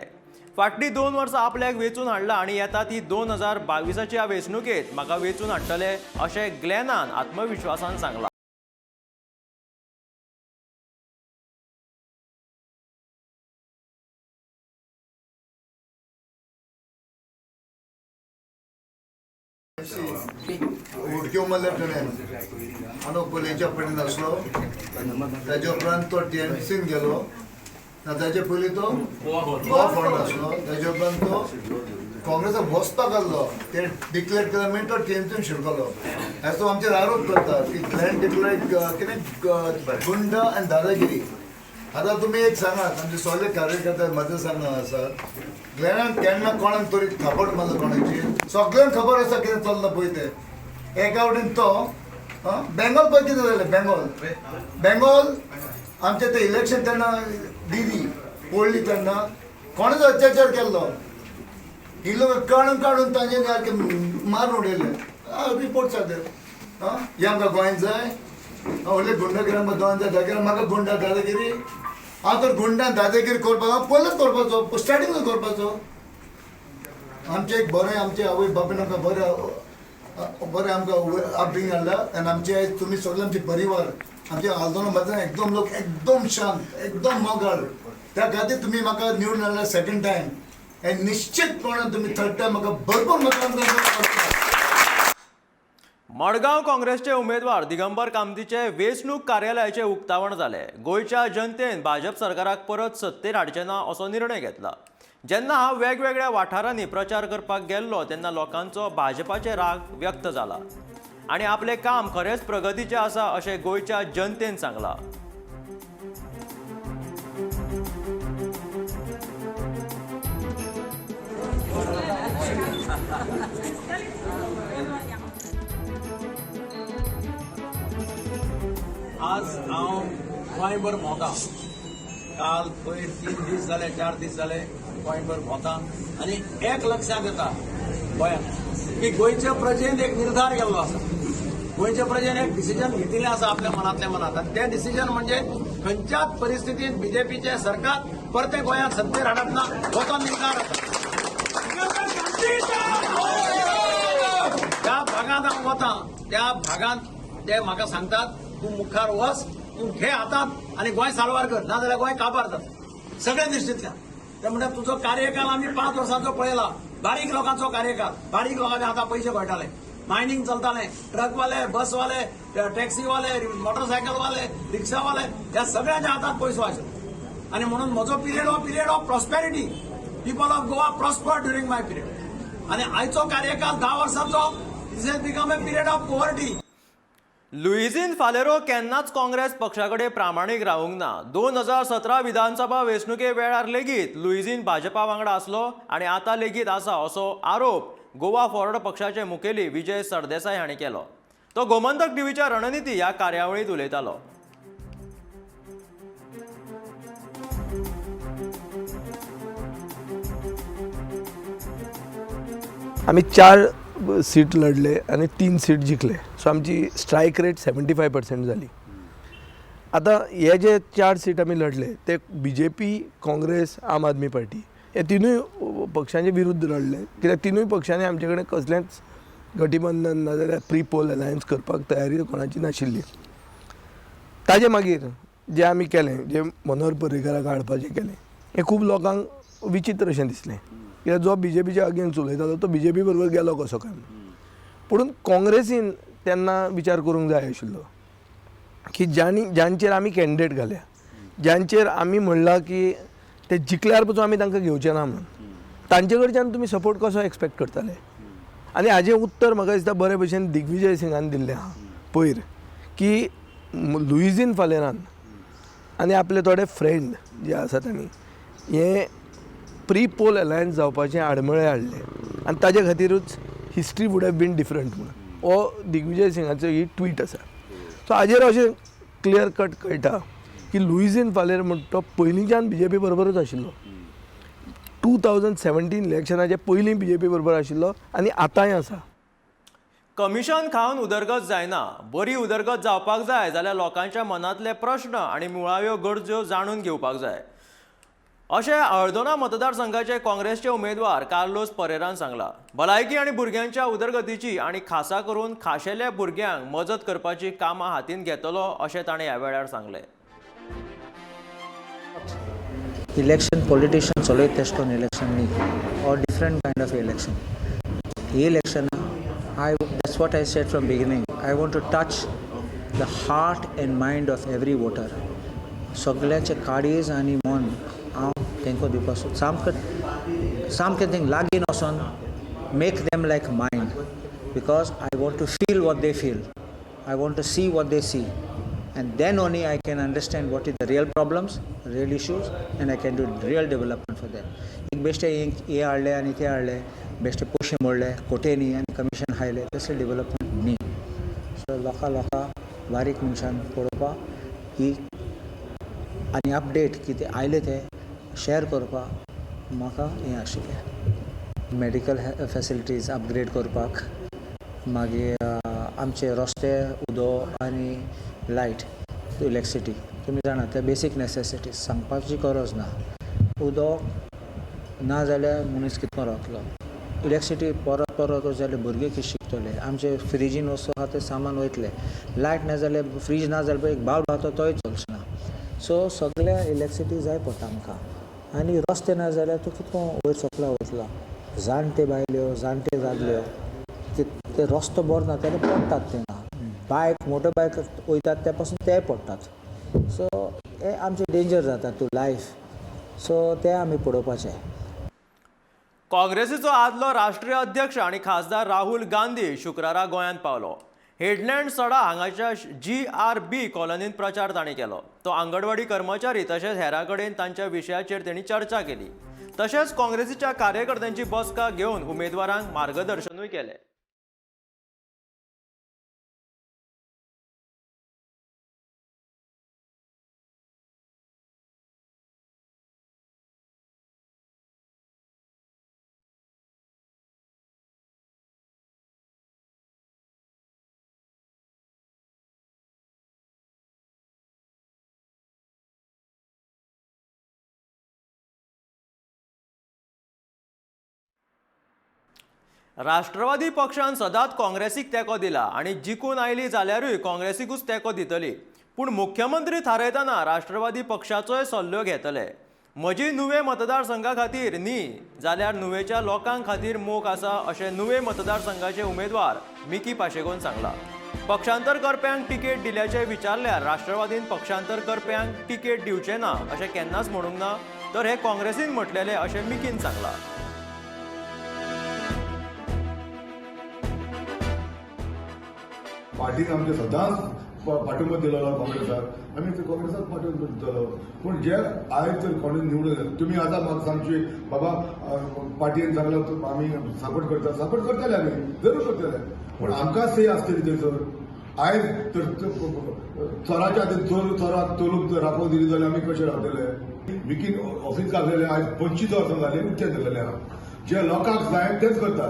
फाटलीं 2 वर्सां आपल्याक वेंचून हाडला आनी येता ती 2022च्या ह्या वेंचणुकेंत म्हाका वेंचून हाडटले अशें ग्लेनान आत्मविश्वासान सांगलां. उडक्यो मारल्या अनुकोलेच्या पडीन आसलो, ताजे उपरांत तो टीएमसीन गेलो, ताचे पयलीं तो गोवा फॉर्ड आसलो, ताजे उपरांत तो काँग्रेसाक वचपाक आसलो, ते डिक्लेअर केले मागीर तो टीएमसीन शिरकलो. हेचो आमचेर आरोप करता की ग्लेन टिकलो कितें गुंड आनी दादागिरी. आतां तुमी एक सांगात, आमचे सगळे कार्यकर्ते मतदारसंघात आसात, ग्लेनान केन्ना कोणाक तरी थापट मारलो कोणाची? सगळ्यांक खबर आसा कितें चल्लां पळय तें. एका वटेन तो बेंगॉल पळय कितें जालें, बेंगॉल आमचें तें इलेक्शन तेन्ना दिली पडली तेन्ना कोणेच अत्याचार केल्लो, ही लोक काडून तांचे सारके मारून उडयले. रिपोर्ट्स आसा ते. हे आमकां गोंयांत जाय, व्हडले गुंडगिरी आमकां गोंयांत जाय. दाखयला म्हाका गुंडा दादागिरी, हांव तर गुंडान दादागिरी करपाक पयलेच करपाचो, स्टार्टिंगूच करपाचो. आमचे एक बरें आमचे आवय बापून आमकां बरें आमकां अपब्रिंग हाडला आनी आमचे आयज तुमी सगळे आमचे परिवार आमचे हळदोणा मतदार एकदम लोक एकदम शांत, एकदम मोगाळ. त्या खातीर तुमी म्हाका निवडून हाडला सेकंड टायम आनी निश्चितपणान तुमी थर्ड टायम म्हाका भरपूर मतदान करता. मडगांव काँग्रेसचे उमेदवार दिगंबर कामतीचे वेंचणूक कार्यालयाचे उक्तावण जाले. गोंयच्या जनतेन भाजप सरकाराक परत सत्तेर हाडचे ना असो निर्णय घेतला. जेन्ना हांव वेगवेगळ्या वाठारांनी प्रचार करपाक गेल्लो तेन्ना लोकांचो भाजपाचेर राग व्यक्त जाला आनी आपलें काम खरेंच प्रगतीचें आसा अशें गोंयच्या जनतेन सांगलां. आज हांव गोंयभर भोंवता. काल पयर 3 दीस जाले, 4 दीस जाले गोंयभर भोंवता आनी एक लक्षांत येता गोंयांत की गोंयच्या प्रजेन एक निर्धार केल्लो आसा. गोंयच्या प्रजेन एक डिसिजन घेतिल्लें आसा आपल्या मनांतल्या मनांत आनी तें डिसिजन म्हणजे खंयच्याच परिस्थितींत बीजेपीचे सरकार परते गोंयांत सत्तेर हाडप ना हो तो निर्धार आसा. त्या भागांत हांव वता, त्या भागांत ते म्हाका सांगतात तूं मुखार वच, तूं घे हातांत आनी गोंय साल्वार कर, नाजाल्यार गोंय काबार जाता. सगळे दृश्टींतल्यान ते म्हणटा तुजो कार्यकाळ आमी 5 वर्सांचो पळयला. बारीक लोकांचो कार्यकाळ, बारीक लोकांचे हातां पयशे कळटाले, मायनिंग चलतालें, ट्रकवाले, बसवाले, टॅक्सीवाले, मोटरसायकलवाले, रिक्षावाले ह्या सगळ्यांच्या हातांत पयसो आशिल्लो. आनी म्हणून म्हजो पिरियड हो period of prosperity. People of Goa prosper during my period. आनी आयचो कार्यकाळ 10 वर्सांचो this has become a period of poverty. Luizinho Faleiro केन्नाच काँग्रेस पक्षाकडे प्रामाणीक रावूंक ना. 2017 विधानसभा वेंचणुके वेळार लेगीत लुईझीन भाजपा वांगडा आसलो आनी आतां लेगीत आसा असो आरोप गोवा फॉरवर्ड पक्षाचे मुखेली विजय सरदेसाय हांणी केलो. तो गोमंतक टीव्हीच्या रणनीती ह्या कार्यावळींत उलयतालो. आमी 4 सीट लढले आणि 3 सीट जिखले. सो आमची स्ट्रायक रेट 75% झाली. आता हे जे 4 सीट आमी लढले ते BJP, काँग्रेस, आम आदमी पार्टी हे तिनूय पक्षांचे विरुद्ध लढले, कित्याक तिनूय पक्षांनी आमचे कडेन कसलेंच गठबंधन नाजाल्यार प्री पोल अलायन्स करपाक तयारी कोणाची नाशिल्ली. ताजे मागीर जे आमी केलें, जे मनोहर पर्रीकाराक हाडपाचें केलें, हें खूब लोकांक विचित्र अशें दिसलें, कित्याक जो BJPच्या अगेन्स्ट उलयतालो तो BJP बरोबर गेलो कसो काय. पुणून काँग्रेसीन तेन्ना विचार करूंक जाय आशिल्लो की ज्यांचेर आमी कॅन्डिडेट घाल्या, ज्यांचेर आमी म्हणलां की ते जिखल्यार पसून आमी तांकां घेवचे ना म्हणून, तांचे कडच्यान तुमी सपोर्ट कसो एक्सपेक्ट करताले. आनी हाजें उत्तर म्हाका दिसता बरे भशेन दिग्विजय सिंगान दिल्लें आहा पयर, की लुईझीन फालेरान आनी आपले थोडे फ्रेंड जे आसात तांणी हे प्री पोल अलायन्स जावपाचें आडमेळे हाडले आनी ताजे खातीरूच history would have been different म्हणून हो दिग्विजय सिंगाचो ही ट्वीट आसा. सो हाजेर अशें क्लियर कट कळटा की लुईझीन फालेर म्हणटा तो पयलींच्यान BJP बरोबरच आशिल्लो. 2017 इलेक्शनाचे पयलीं BJP बरोबर आशिल्लो आनी आतांय आसा. कमिशन खावन उदरगत जायना. बरी उदरगत जावपाक जाय जाल्यार लोकांच्या मनांतले प्रश्न आनी मुळाव्यो गरजो जाणून घेवपाक जाय अशें हळदोना मतदारसंघाचे काँग्रेसचे उमेदवार कार्लोस परेरान सांगलां. भलायकी आनी भुरग्यांच्या उदरगतीची आनी खासा करून खाशेल्या भुरग्यांक मजत करपाची कामां हातीन घेतलो अशें ताणें ह्या वेळार सांगलें. इलेक्शन पॉलिटिशियन चलयत तेश कोन इलेक्शन न्ही और different kind of election. He election that's what I said from beginning. I want to touch the heart and mind of every voter. सगळ्यांचे काळीज आनी मन हांव तांकां दिवपाक सामकें थिंग लागीं वचोन make them like mind, because I want to feel what they feel, I want to see what they see, and then only I can understand what is the real problems, real issues, and I can do real development for them. एक बेश्टे हे हाडले आनी ते हाडले, बेश्टे पयशे मोडले कोटेनी आनी कमिशन हायले, तसले डेव्हलपमेंट न्ही. सो लोकां बारीक मनशान पळोवपाक ही आनी अपडेट कितें आयले ते शेअर करपाक म्हाका हें आशिल्लें. मेडिकल फॅसिलिटीज अपग्रेड करपाक, मागीर आमचे रस्ते, उदक आनी लायट, इलेक्ट्रिसिटी, तुमी जाणा ते बेसीक नेसेसिटीज सांगपाची गरज ना. उदक ना जाल्यार मनीस कितको रावतलो, इलेक्ट्रिसिटी परत जाल्यार भुरगे कितें शिकतले, आमचे फ्रिजीन वस्तू आहा ते सामान वयतले, लायट ना जाल्यार फ्रीज ना जाल्यार एक बाल्ब आहा तोय चलचो ना. सो सगळ्या इलेक्ट्रिसिटी जाय पडटा आमकां. आनी रस्ते ना जाल्यार तूं कितको वयर सकला वयतलो. जाणटे बायल्यो, जाणटे जाल्ल्यो, ते रस्तो बरो ना जाल्यार पडटात तेंगा. बायक, मोटर बायक वयतात त्या पासून ते पडटात. सो हे आमचे डेंजर जाता टू लायफ. सो ते आमी पळोवपाचें. काँग्रेसीचो आदलो राष्ट्रीय अध्यक्ष आनी खासदार राहुल गांधी शुक्रारा गोंयांत पावलो. हेडलँड सडा हांगाच्या GRB कॉलनींत प्रचार तांणी केलो. तो आंगणवाडी कर्मचारी तशेंच हेरां कडेन तांच्या विशयाचेर तेणी चर्चा केली. तशेंच काँग्रेसीच्या कार्यकर्त्यांची बसका घेवन उमेदवारांक मार्गदर्शनूय केलें. राष्ट्रवादी पक्षान सदांच काँग्रेसीक तेंको दिला आनी जिखून आयली जाल्यारूय काँग्रेसीकूच तेंको दितली. पूण मुख्यमंत्री थारायतना राष्ट्रवादी पक्षाचोय सल्लो घेतले. म्हजी नुवें मतदारसंघा खातीर न्ही जाल्यार नुवेच्या लोकांक खातीर मोख आसा अशें नुवें मतदारसंघाचे उमेदवार मिकी पाशेकोन सांगला. पक्षांतर करप्यांक तिकेट दिल्याचे विचारल्यार राष्ट्रवादीन पक्षांतर करप्यांक तिकेट दिवचे ना अशें केन्नाच म्हणूंक ना, तर हे काँग्रेसीन म्हटलेले अशें मिकीन सांगला. पार्टीन आमचे सदांच पाठिंबा दिलो काँग्रेसाक, आमी काँग्रेसाक पाठिंबा दितलो. पूण जे आयज जर काँग्रेस निवडून तुमी आतां म्हाका सांगची बाबा पार्टीन सांगलो आमी सपोर्ट करतले आमी जरूर करतले. पूण आमकां से आसतली थंयसर. आयज तर चोराच्या खातीर चोराक चोरूंक राखोव दिली जाल्यार आमी कशे रावतले. विकीन ऑफिस घातलेले आयज 25 वर्सां जाली उच्चे दिलेले आहा. जे लोकांक जाय तेच करता.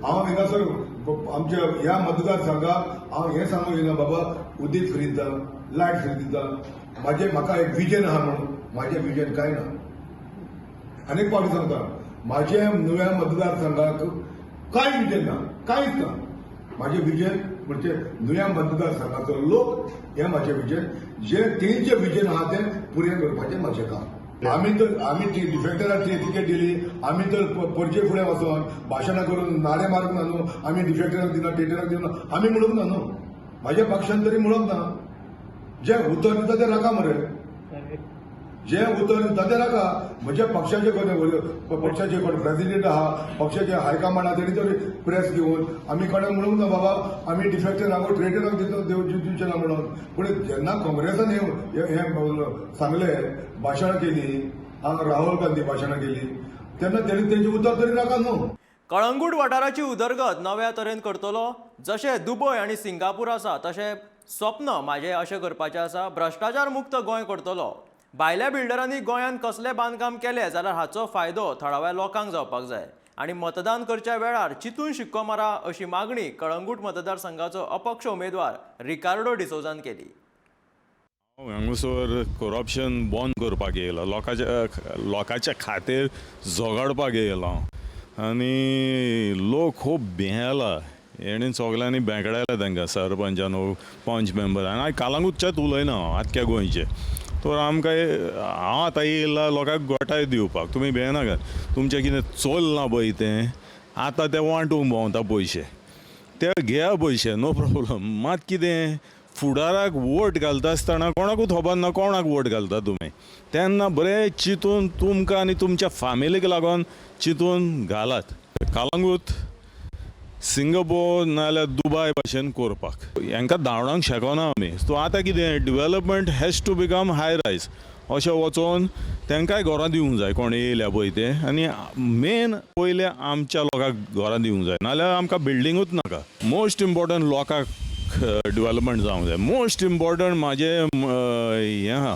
हांव हिंगासर आमच्या ह्या मतदारसंघाक हांव हें सांगूंक येना बाबा उदीक फ्री दिता, लायट फ्री दिता. म्हाका एक विजन आहा म्हणून म्हाजें विजन कांय ना. आनीक फावटी सांगता, म्हाजे नव्या मतदारसंघाक कांय विजन ना, कांयच ना. म्हाजें विजन म्हणजे नव्या मतदारसंघाचो लोक हें म्हाजें विजन. जे तेंचें विजन आहा तें पुरें करपाचें म्हाजें काम. आमी डिफेक्टराक तिकेट दिली, आमी तर परचे फुडें वचोन भाशणां करून नारे मारूंक ना न्हू. आमी डिफेक्टराक दिना, टेटराक दिना, आमी म्हणूंक ना न्हू. म्हाज्या पक्षान तरी म्हणूंक ना. जे उतर दिता तें राखा मरे. जे उतर दिता तें राखा. म्हज्या पक्षाचे कोण प्रेसिडेंट आहा, पक्षाचे हायकमांड आहा, तेणी तरी प्रेस घेवन आमी कोणाक म्हणूंक ना बाबा आमी डिफेक्टराक ट्रेडराक दिवचे ना म्हणून. पूण जेन्ना काँग्रेसान हें सांगलें, भाशणां केली, राहुल गांधी भाशणां केली, तेन्ना तेणी तेंचे उतर तरी नाका न्हू. कळंगूट वाठाराची उदरगत नव्या तरेन करतलो. जशें दुबय आनी सिंगापूर आसा तशें स्वप्न म्हाजें अशें करपाचें आसा. भ्रश्टाचार मुक्त गोंय करतलो. भायल्या बिल्डरांनी गोंयांत कसलें बांदकाम केलें जाल्यार हाचो फायदो थळाव्या लोकांक जावपाक जाय. आनी मतदान करच्या वेळार चिंतून शिक्को मारा अशी मागणी कळंगूट मतदारसंघाचो अपक्ष उमेदवार रिकार्डो डिसोजान केली. हांगासर करप्शन बंद करपाक येयला, लोकांच्या खातीर झगडपाक येयला आनी लोक खूब भियेला. हेणें सगल्यांनी बेंकडायला तांकां सरपंचान पंच मेंबरान. हांव कालांगूटच्याच उलयना, आख्या गोंयचे. तर आमकां हांव आतां येयला लोकांक गोठाय दिवपाक. तुमी भियेनाकात. तुमचें कितें चल्लां पळय तें आतां ते वांटूंक भोंवता पयशे, ते घेया पयशे, नो प्रॉब्लम. मात कितें फुडाराक वोट घालता आसतना कोणाकूच खबर ना कोणाक वोट घालता तुमी. तेन्ना बरें चिंतून तुमकां आनी तुमच्या फॅमिलीक लागून चिंतून घालात. कालांगूट सिंगापूर नाजाल्यार दुबय भाशेन करपाक हांकां धांवडावंक शेकोना आमी. सो आतां कितें डेवलपमेंट हॅज टू बिकम हाय रायज. अशें वचोन तांकांय घरां दिवंक जाय कोण येयल्या पळय ते. आनी मेन पयले आमच्या लोकांक घरां दिवंक जाय, नाजाल्यार आमकां बिल्डिंगूच नाका. मोस्ट इम्पॉर्टंट लोकांक डेवलपमेंट जावंक जाय. मोस्ट इम्पॉर्टंट म्हाजें हें आहा,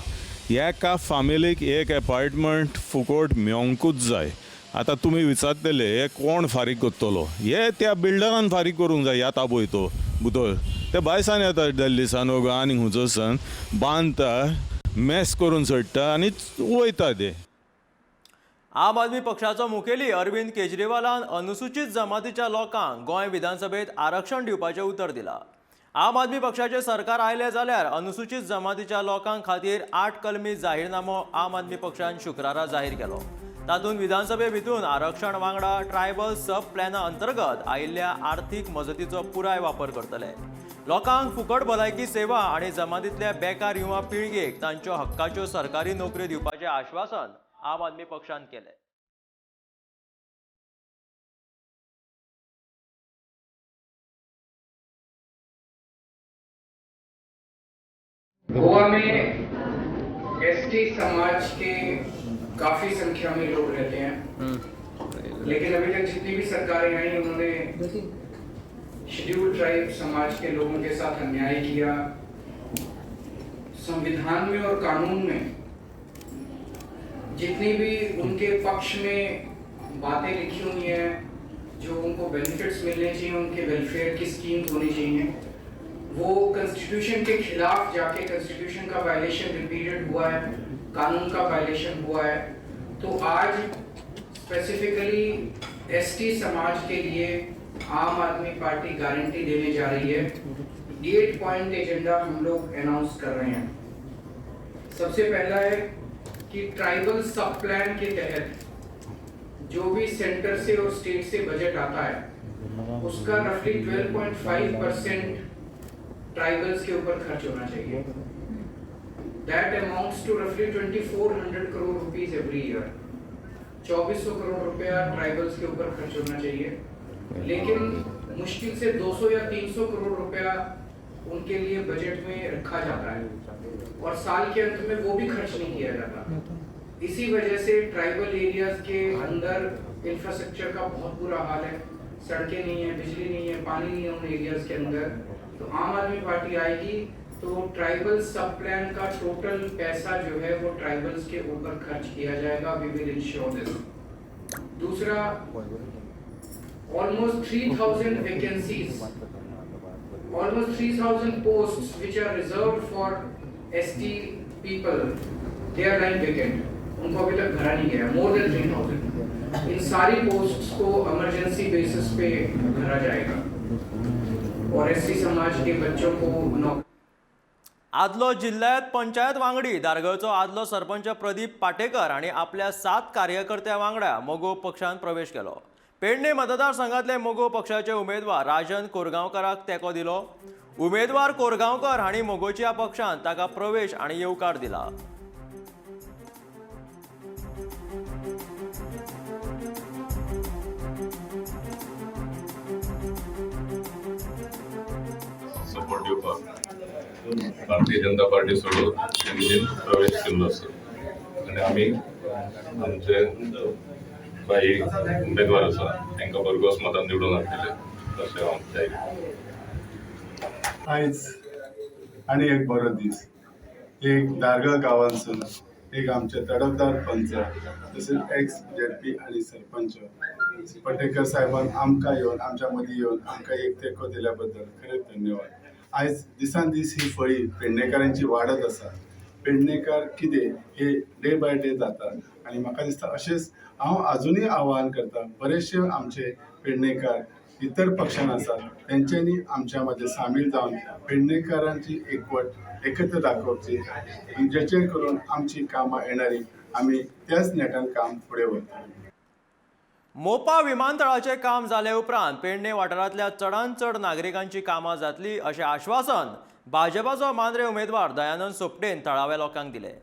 एका फॅमिलीक एक अपार्टमेंट फुकट मेळोंकूच जाय. आतां तुमी विचारतले हे कोण फारीक करतलो, हे त्या बिल्डरान फारीक करूंक जाय. येता पळय तो भितर ते भायसान येता दिल्लीसान आनी खंयचोसान बांदता, मॅस करून सोडटा आनी वयता ते. आम आदमी पक्षाचो मुखेली अरविंद केजरीवालान अनुसूचित जमातीच्या लोकांक गोंय विधानसभेत आरक्षण दिवपाचें उतर दिलां. आम आदमी पक्षाचें सरकार आयलें जाल्यार अनुसूचित जमातीच्या लोकांक खातीर 8 कलमी जाहीरनामो आम आदमी पक्षान शुक्रारा जाहीर केलो. तातूंत विधानसभे भितून आरक्षण वांगडा ट्रायबल सब प्लॅना अंतर्गत आयिल्ल्या आर्थीक मजतीचो पुराय वापर करतले. लोकांक फुकट भलायकी सेवा आनी जमातींतल्या बेकार युवा पिळगेक तांच्यो हक्काच्यो सरकारी नोकऱ्यो दिवपाचें आश्वासन आम आदमी पक्षान केलें. गोवा में एसटी समाज के काफी संख्या में लोग रहते हैं, लेकिन अभी तक जितनी भी सरकारें आई उन्होंने शेड्यूल्ड ट्राइब समाज के लोगों के साथ अन्याय किया. संविधान में और कानून में जितनी भी उनके पक्ष में बातें लिखी हुई हैं, जो उनको बेनिफिट्स मिलने चाहिए, उनके वेलफेयर की स्कीम्स होनी चाहिए, वो कॉन्स्टिट्यूशन के खिलाफ जाके कॉन्स्टिट्यूशन का वायलेशन रिपीटेड हुआ है, कानून का वायलेशन हुआ है. तो आज स्पेसिफिकली एसटी समाज के लिए आम आदमी पार्टी गारंटी देने जा रही है. 8 पॉइंट एजेंडा हम लोग अनाउंस कर रहे हैं. सबसे पहला है कि ट्राइबल सब प्लान के तहत जो भी सेंटर से और स्टेट से बजट आता है उसका रफली 12.5% ट्राइबल्स के ऊपर खर्च होना चाहिए. That amounts to roughly 2400 crore rupees every year. 2400 crore रुपया ट्राइबल्स के ऊपर खर्च होना चाहिए. लेकिन मुश्किल से 200 या 300 करोड़ रुपया उनके लिए बजट में रखा जाता है और साल के अंत में वो भी खर्च नहीं किया जाता. इसी वजह से ट्राइबल एरियाज के अंदर इंफ्रास्ट्रक्चर का बहुत बुरा हाल है. सड़कें नहीं है, बिजली नहीं है, पानी नहीं है उन एरियाज के अंदर. तो आम आदमी पार्टी आएगी तो ट्राइबल सब प्लान का टोटल पैसा जो है वो ट्राइबल्स के ऊपर खर्च किया जाएगा. वी विल इंश्योर दिस. दूसरा, almost 3,000 vacancies, almost 3,000 posts which are reserved for ST people, they are lying vacant. उनको अभी तक भरा नहीं गया, more than 3,000. इन सारी पोस्ट्स को इमरजेंसी बेसिस पे भरा जाएगा और SC समाज के बच्चों को नौकरी. आदलो जिल्ह्यात पंचायत वांगडी दारगळचो आदलो सरपंच प्रदीप पाटेकर आणि आपल्या 7 कार्यकर्त्या वांगडा मोगो पक्षान प्रवेश केलो. पेडणे मतदारसंघातले मोगो पक्षाचे उमेदवार राजन कोरगांवकाराक तेंको दिलो. उमेदवार कोरगांवकर हांणी मोगोच्या पक्षान ताका प्रवेश आणि येवकार दिला. सपोर्ट दिवपाक भारतीय जनता पार्टी सोडून तेंचेन प्रवेश केल्लो आसा आनी आमी आमचे काही उमेदवार आसा तांकां भरघोस मतान निवडून हाडटले तशें हांव जायत. आयज आनी एक बरो दीस. एक दारगळ गांवांसून एक आमचे तडफदार पंच तसेच एक्स जेडपी आणि सरपंच पटेकर साहेबान आमकां येवन आमच्या मदीं येवन आमकां एक तेंको दिल्या बद्दल खरेंच धन्यवाद. आयज दिसान दीस ही फळी पेडणेकारांची वाडत आसा. पेडणेकार कितें हे डे बाय डे जाता आनी म्हाका दिसता अशेंच हांव आजुनूय आवाहन करता बरेचशे आमचे पेडणेकार इतर पक्षान आसात तेंच्यांनी आमच्या मध्ये सामील जावन पेडणेकारांची एकवट एकत्र दाखोवची जेचे करून आमची कामां येणारी आमी त्याच नेटान काम फुडें व्हरतली. मोपा विमानतळाचे काम जाले उपरांत पेडणे वाठारांतल्या चडांत चड नागरिकांची कामां जातली अशें आश्वासन भाजपाचो मांद्रे उमेदवार दयानंद सोपटेन थळाव्या लोकांक दिलें.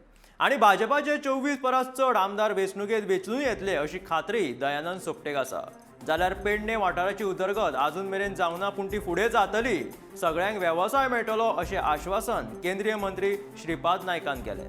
आनी भाजपाचे 24 परस चड आमदार वेंचणुकेंत वेंचून येतले अशी खात्री दयानंद सोपटेक आसा. जाल्यार पेडणे वाठाराची उदरगत आजून मेरेन जावना पूण ती फुडें जातली. सगळ्यांक वेवसाय मेळटलो अशें आश्वासन केंद्रीय मंत्री श्रीपाद नायकान केलें.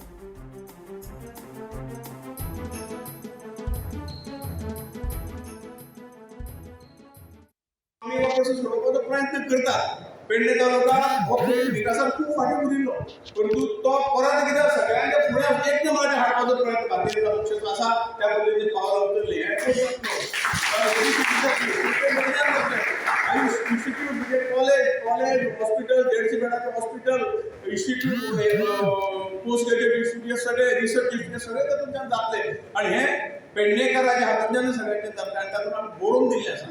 आम्ही हो प्रश्न सोडवपाचो प्रयत्न करतात. पेडणे तालुका हो विकासात खूप फाटीं उरिल्लो परंतु तो परत एकदा सगळ्यांच्या फुडें एकदम हाडपाचो प्रयत्न भारतीय जनता पक्षाचो आसा. त्या पद्दतीन पावलां उचलली. इन्स्टिट्यूट म्हणजे कॉलेज हॉस्पिटल 150 बेडाचें hospital institute post graduate institute सगळे रिसर्च इन्स्टिट्यूट सगळे तातूंतल्यान जातले आनी हे पेडणेकाराच्या हातांतल्यान सगळ्यांचें जातलें आनी तातूंत आमी बरोवन दिल्लें आसा.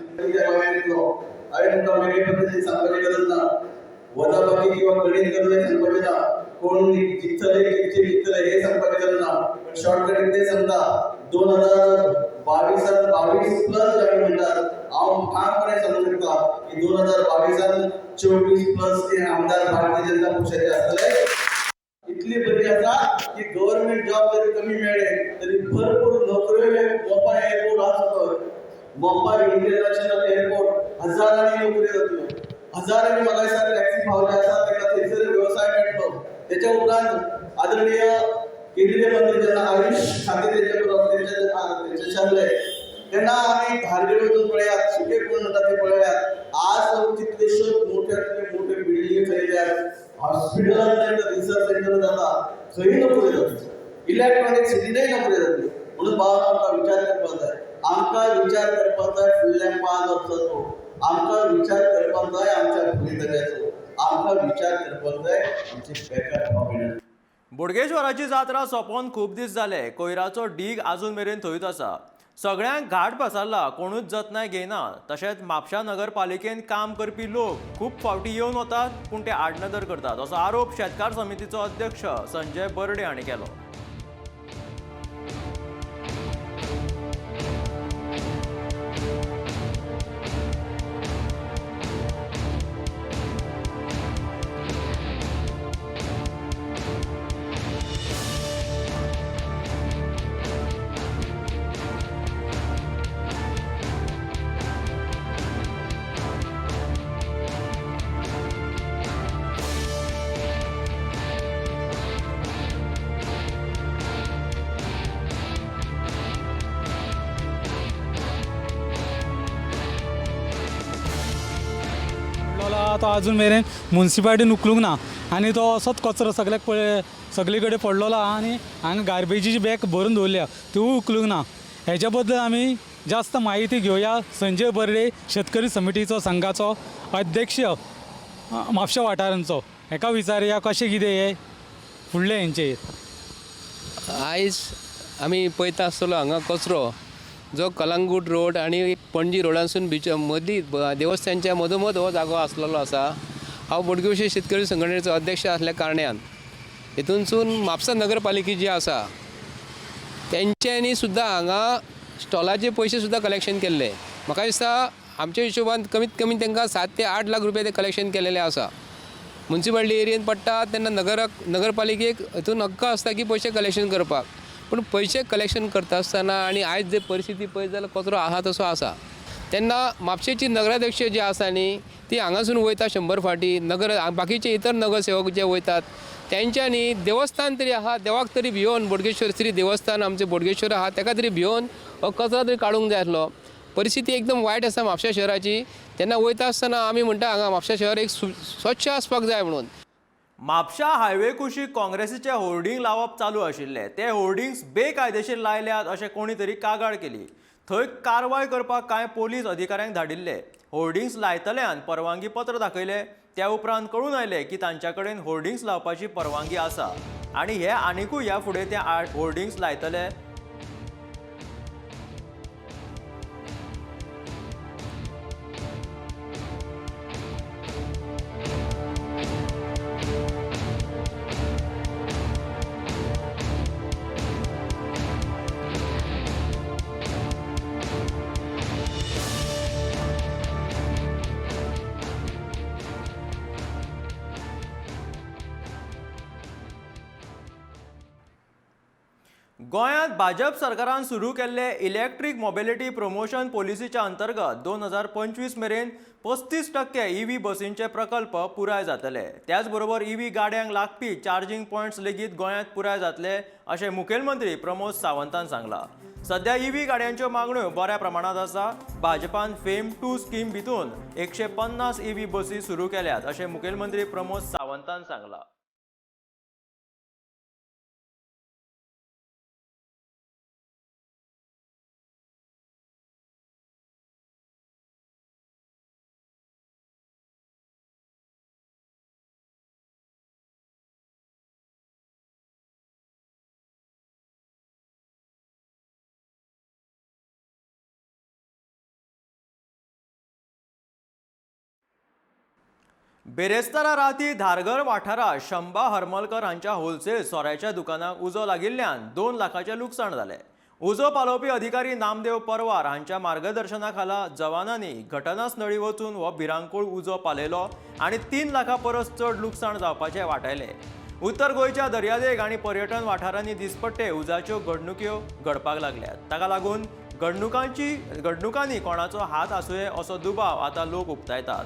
हांवें तुमकां वेगळे पद्दतीन सांगपाची गरज ना. वजाबाकी किंवा गणित गरज सांगपाचें ना. कोण जिखतले हे सांगपाची गरज ना. शॉर्टकट इतलें सांगता 2022 प्लस गाडी म्हणटात. हांव ठामपणे सांगूं शकता की 2022 24 प्लस ते आमदार भारतीय जनता पक्षाचे आसतले. इतली बरी आसा की गव्हर्नमेंट जॉब जरी कमी मेळ्ळे तरी भरपूर नोकऱ्यो मोपा एअरपोर्ट आसा. मोपा इंटरनॅशनल एअरपोर्ट हजारांनी नोकऱ्यो जातल्यो. हजारांनी म्हाका दिसता टॅक्सी पावले आसा ताका थंयसर वेवसाय मेळटलो. तेच्या उपरांत आदरणीय केंद्रीय मंत्री जेन्ना आयुष खातें तेंचे चालले तेन्ना आमी धारगळे वचून पळयात सुके कोण म्हणटा ते पळयात. आज कितलेश्यो मोठे बिल्डिंगी थंयल्यात. हॉस्पिटलांत रिसर्च सेंटर जाता थंय नोकऱ्यो जातल्यो. इलेक्ट्रॉनीक सिटीनय नोकऱ्यो जातल्यो. म्हणून भावांनो आमकां विचार करपाक जाय. आमकां विचार करपाक जाय फुडल्या 5 वर्साचो. आमकां विचार करपाक जाय आमच्या भुमिगराचो. आमकां विचार करपाक जाय आमचे बेकार भावंडांचो. बोडगेश्वराची जात्रा सोंपोवन खूब दीस जाले. कोयराचो डीग आजून मेरेन थंयच आसा. सगळ्यांक घाट पसारला कोणूच जतनाय घेयना. तशेंच म्हापशा नगरपालिकेंत काम करपी लोक खूब फावटी येवन वतात पूण ते आडनदर करतात असो आरोप शेतकार समितीचो अध्यक्ष संजय बर्डे हांणी केलो. तो अजून मेरेन म्युन्सिपालिटीन उखलूंक ना आनी तो असोच कचरो सगळे कडेन पडलेलो आहा आनी हांगा गार्बेजीची बॅग भरून दवरल्या त्यो उखलूंक ना. हेच्या बद्दल आमी जास्त माहिती घेऊया. संजय बर्डे शेतकरी समितीचो संघाचो अध्यक्ष म्हापशा वाठारांचो, हेका विचारया कशें कितें हे फुडले हेंचे. आयज आमी पळयता आसतलो हांगा कचरो जो कलंगूट रोड आनी पणजी रोडांसून मदीं देवस्थानच्या मदोमद हो जागो आसलेलो आसा. हांव बोडगेश्वर शेतकरी संघटनेचो अध्यक्ष आसल्या कारणान हितूनसून म्हापसा नगरपालिका जी आसा तेंच्यांनी सुद्दां हांगा स्टॉलाचे पयशे सुद्दां कलेक्शन केल्ले. म्हाका दिसता आमच्या हिशोबान कमीत कमी तांकां 7 ते 8 लाख रुपया ते कलेक्शन केलेले आसा. म्युन्सिपालिटी एरियेन पडटा तेन्ना नगरपालिकेक हितून हक्क आसता की पयशे कलेक्शन करपाक, पूण पयशे कलेक्शन करता आसतना आनी आयज जे परिस्थिती पळयत जाल्यार कचरो आहा तसो आसा. तेन्ना म्हापशेची नगराध्यक्ष जी आसा न्ही ती हांगासून वयता 100 फाटी, बाकीचे इतर नगरसेवक जे वयतात तेंच्यांनी देवस्थान तरी आहा देवाक तरी भिवून, बोडगेश्वर श्री देवस्थान आमचे बोडगेश्वर आहा तेका तरी भिवून हो कचरो तरी काडूंक जाय आसलो. परिस्थिती एकदम वायट आसा म्हापशा शहराची. तेन्ना वयता आसतना आमी म्हणटा हांगा म्हापशा शहर एक स्वच्छ आसपाक जाय म्हणून. म्हापशा हायवे कुशीक काँग्रेसीचे होर्डिंग लावप चालू आशिल्ले. ते होर्डिंग्स बेकायदेशीर लायल्यात अशें कोणी तरी कागाळ केली. थंय कारवाय करपाक कांय पोलीस अधिकाऱ्यांक धाडिल्ले. होर्डिंग्स लायतल्यांन परवानगी पत्र दाखयले. त्या उपरांत कळून आयले की तांच्या कडेन होर्डिंग्स लावपाची परवानगी आसा आनी हे आनिकूय ह्या फुडें ते होर्डिंग्स लायतले. गोंयांत भाजप सरकारान सुरू केल्ले इलेक्ट्रीक मोबिलिटी प्रमोशन पॉलिसीच्या अंतर्गत 2025 मेरेन 35% EV बसींचे प्रकल्प पुराय जातले. त्याच बरोबर EV गाड्यांक लागपी चार्जिंग पॉयंट्स लेगीत गोंयांत पुराय जातले अशें मुखेलमंत्री प्रमोद सावंतान सांगला. सध्या EV गाड्यांच्यो मागण्यो बऱ्या प्रमाणात आसा. भाजपान फेम 2 स्कीम भितून 150 EV बसी सुरू केल्यात अशें मुखेलमंत्री प्रमोद सावंतान सांगला. बेरेस्तारा राती धारगळ वाठारात शंभा हरमलकर हांच्या होलसेल सोऱ्याच्या दुकानाक उजो लागिल्ल्यान 2 लाखांचे लुकसाण जाले. उजो पालोवपी अधिकारी नामदेव परवार हांच्या मार्गदर्शना खाला जवानांनी घटनास्थळी वचून हो भिरांकूळ उजो पालयलो आनी 3 लाखां परस चड लुकसाण जावपाचे वाटायले. उत्तर गोंयच्या दर्यादेग आनी पर्यटन वाठारांनी दिसपट्टे उजाच्यो घडणुक्यो घडपाक लागल्यात. ताका लागून घडणुकांनी कोणाचो हात आसूये असो दुबाव आतां लोक उक्तायतात.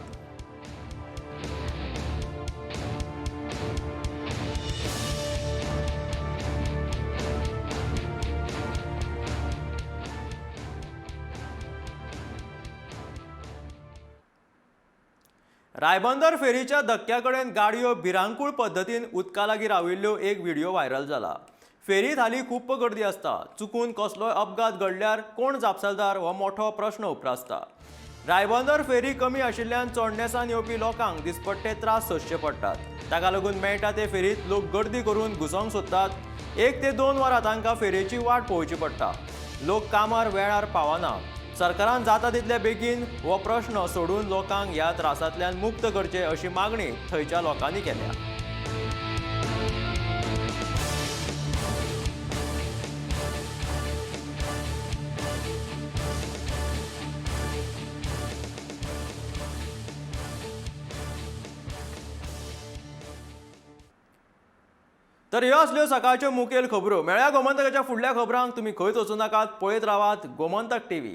रायबंदर फेरीच्या धक्क्याकडेन गाडयो भिरांकूळ पद्दतीन उदका लागीं राविल्ल्यो एक व्हिडिओ व्हायरल जाला. फेरीत हालीं खूब गर्दी आसता. चुकून कसलोय अपघात घडल्यार कोण जापसालदार हो मोठो प्रश्न उपरासता. रायबंदर फेरी कमी आशिल्ल्यान चोडणेसान येवपी लोकांक दिसपट्टे त्रास सोंसचे पडटात. ताका लागून मेळटा ते फेरीत लोक गर्दी करून घुसोंक सोदतात. 1 ते 2 वरां तांकां फेरेची वाट पळोवची पडटा. लोक कामार वेळार पावना. सरकारान जाता तितले बेगीन हो प्रश्न सोडून लोकांक ह्या त्रासांतल्यान मुक्त करचे अशी मागणी थंयच्या लोकांनी केल्या. तर ह्यो आसल्यो सकाळच्यो मुखेल खबरो. मेळ्या गोमंतकाच्या फुडल्या खबरांक. तुमी खंयच वचूं नाकात, पळयत रावात गोमंतक TV.